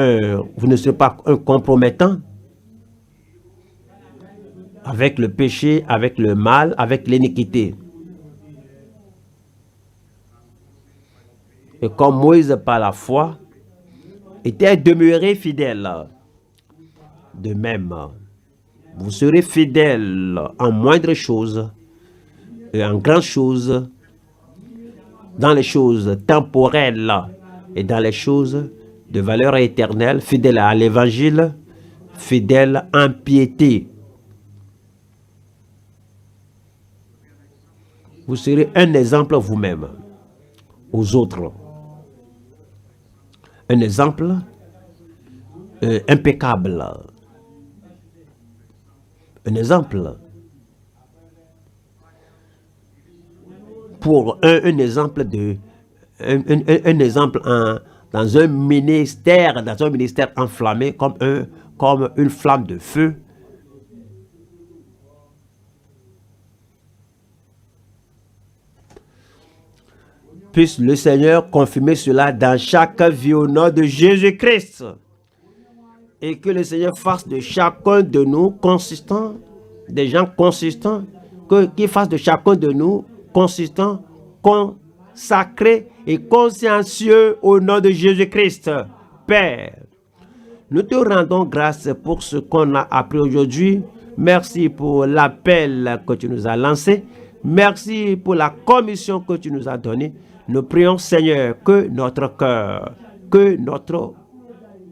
un compromettant avec le péché, avec le mal, avec l'iniquité. Et comme Moïse par la foi était demeuré fidèle, de même, vous serez fidèle en moindres choses et en grandes choses, dans les choses temporelles et dans les choses de valeur éternelle, fidèle à l'évangile, fidèle en piété. Vous serez un exemple vous-même aux autres. Un exemple impeccable. Un exemple pour un exemple dans un ministère enflammé comme une flamme de feu. Puisse le Seigneur confirmer cela dans chaque vie au nom de Jésus-Christ. Et que le Seigneur fasse de chacun de nous consistants, des gens consistants, qu'il fasse de chacun de nous consistants, consacrés et consciencieux au nom de Jésus-Christ. Père, nous te rendons grâce pour ce qu'on a appris aujourd'hui. Merci pour l'appel que tu nous as lancé. Merci pour la commission que tu nous as donnée. Nous prions, Seigneur, que notre cœur, que notre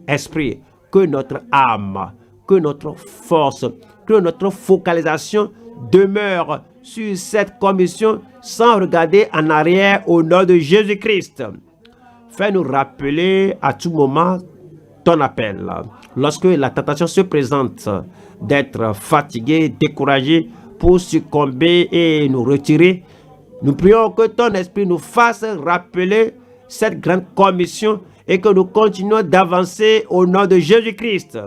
esprit, que notre âme, que notre force, que notre focalisation demeure sur cette commission sans regarder en arrière au nom de Jésus-Christ. Fais-nous rappeler à tout moment ton appel. Lorsque la tentation se présente d'être fatigué, découragé, pour succomber et nous retirer, nous prions que ton esprit nous fasse rappeler cette grande commission et que nous continuons d'avancer au nom de Jésus-Christ.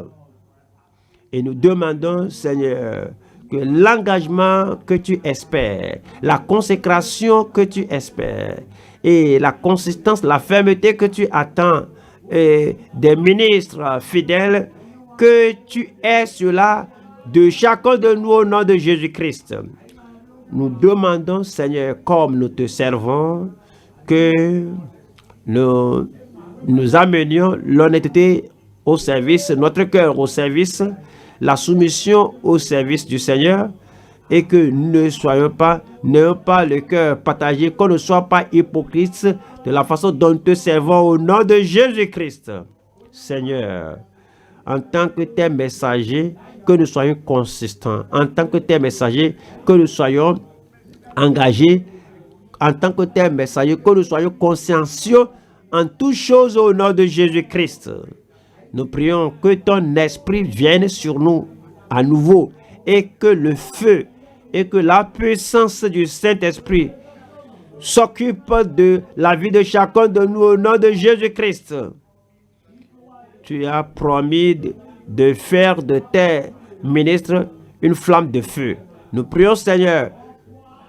Et nous demandons, Seigneur, que l'engagement que tu espères, la consécration que tu espères et la consistance, la fermeté que tu attends des ministres fidèles, que tu aies cela de chacun de nous au nom de Jésus-Christ. Nous demandons, Seigneur, comme nous te servons, que nous amenions l'honnêteté au service, notre cœur au service, la soumission au service du Seigneur, et que nous n'ayons pas le cœur partagé, qu'on ne soit pas hypocrite de la façon dont nous te servons au nom de Jésus-Christ. Seigneur, en tant que tes messagers, que nous soyons consistants. En tant que tes messagers, que nous soyons engagés. En tant que tes messagers, que nous soyons consciencieux en toutes choses au nom de Jésus-Christ. Nous prions que ton esprit vienne sur nous à nouveau et que le feu et que la puissance du Saint-Esprit s'occupe de la vie de chacun de nous au nom de Jésus-Christ. Tu as promis de faire de tes ministres une flamme de feu. Nous prions, Seigneur,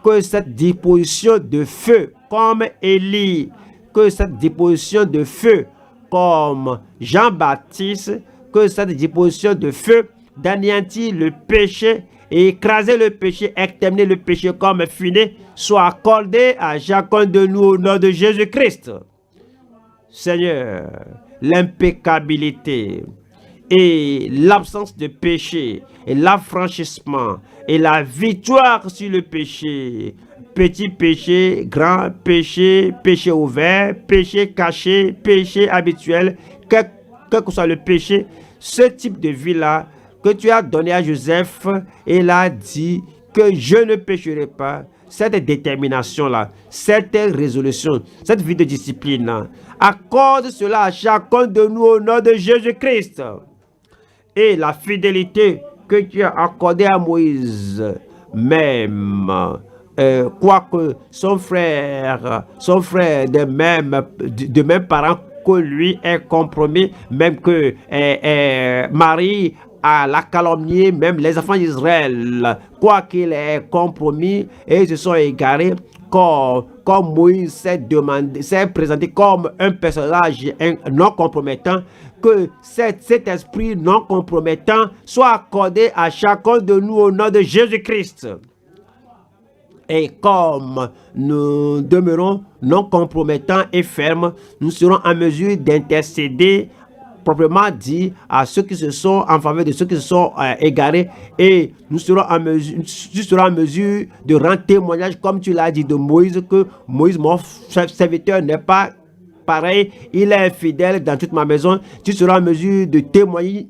que cette disposition de feu, comme Élie, que cette disposition de feu, comme Jean-Baptiste, que cette disposition de feu d'anéantir le péché et écraser le péché, exterminer le péché comme fini, soit accordée à chacun de nous au nom de Jésus-Christ. Seigneur, l'impeccabilité et l'absence de péché et l'affranchissement et la victoire sur le péché, petit péché, grand péché, péché ouvert, péché caché, péché habituel, quel que soit le péché, ce type de vie-là que tu as donné à Joseph, et il a dit que je ne pécherai pas. Cette détermination-là, cette résolution, cette vie de discipline, accorde cela à chacun de nous au nom de Jésus-Christ. Et la fidélité que tu as accordée à Moïse, même, quoique son frère de même parent que lui est compromis, même que Marie à la calomnier, même les enfants d'Israël, quoi qu'il ait compromis, et ils se sont égarés, comme Moïse s'est présenté comme un personnage non compromettant, que cet esprit non compromettant soit accordé à chacun de nous au nom de Jésus-Christ. Et comme nous demeurons non compromettants et fermes, nous serons en mesure d'intercéder proprement dit à ceux qui se sont en faveur de ceux qui se sont égarés, et tu seras en mesure de rendre témoignage, comme tu l'as dit de Moïse, que Moïse, mon serviteur, n'est pas pareil, il est fidèle dans toute ma maison. Tu seras en mesure de témoigner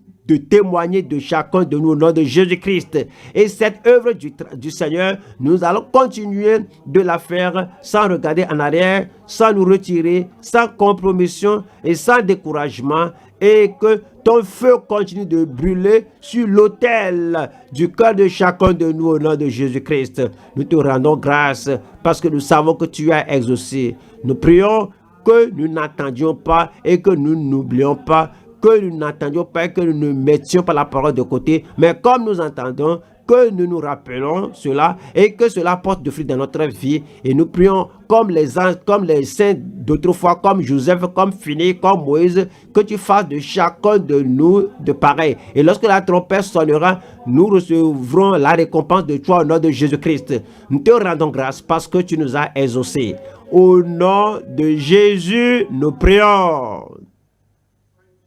de chacun de nous au nom de Jésus-Christ. Et cette œuvre du Seigneur, nous allons continuer de la faire sans regarder en arrière, sans nous retirer, sans compromission et sans découragement, et que ton feu continue de brûler sur l'autel du cœur de chacun de nous au nom de Jésus-Christ. Nous te rendons grâce parce que nous savons que tu as exaucé. Nous prions que nous n'attendions pas et que nous n'oublions pas, que nous n'attendions pas et que nous ne mettions pas la parole de côté, mais comme nous entendons, que nous nous rappelons cela et que cela porte de fruits dans notre vie. Et nous prions comme les anges, comme les saints d'autrefois, comme Joseph, comme Finney, comme Moïse, que tu fasses de chacun de nous de pareil. Et lorsque la trompette sonnera, nous recevrons la récompense de toi au nom de Jésus-Christ. Nous te rendons grâce parce que tu nous as exaucés. Au nom de Jésus, nous prions.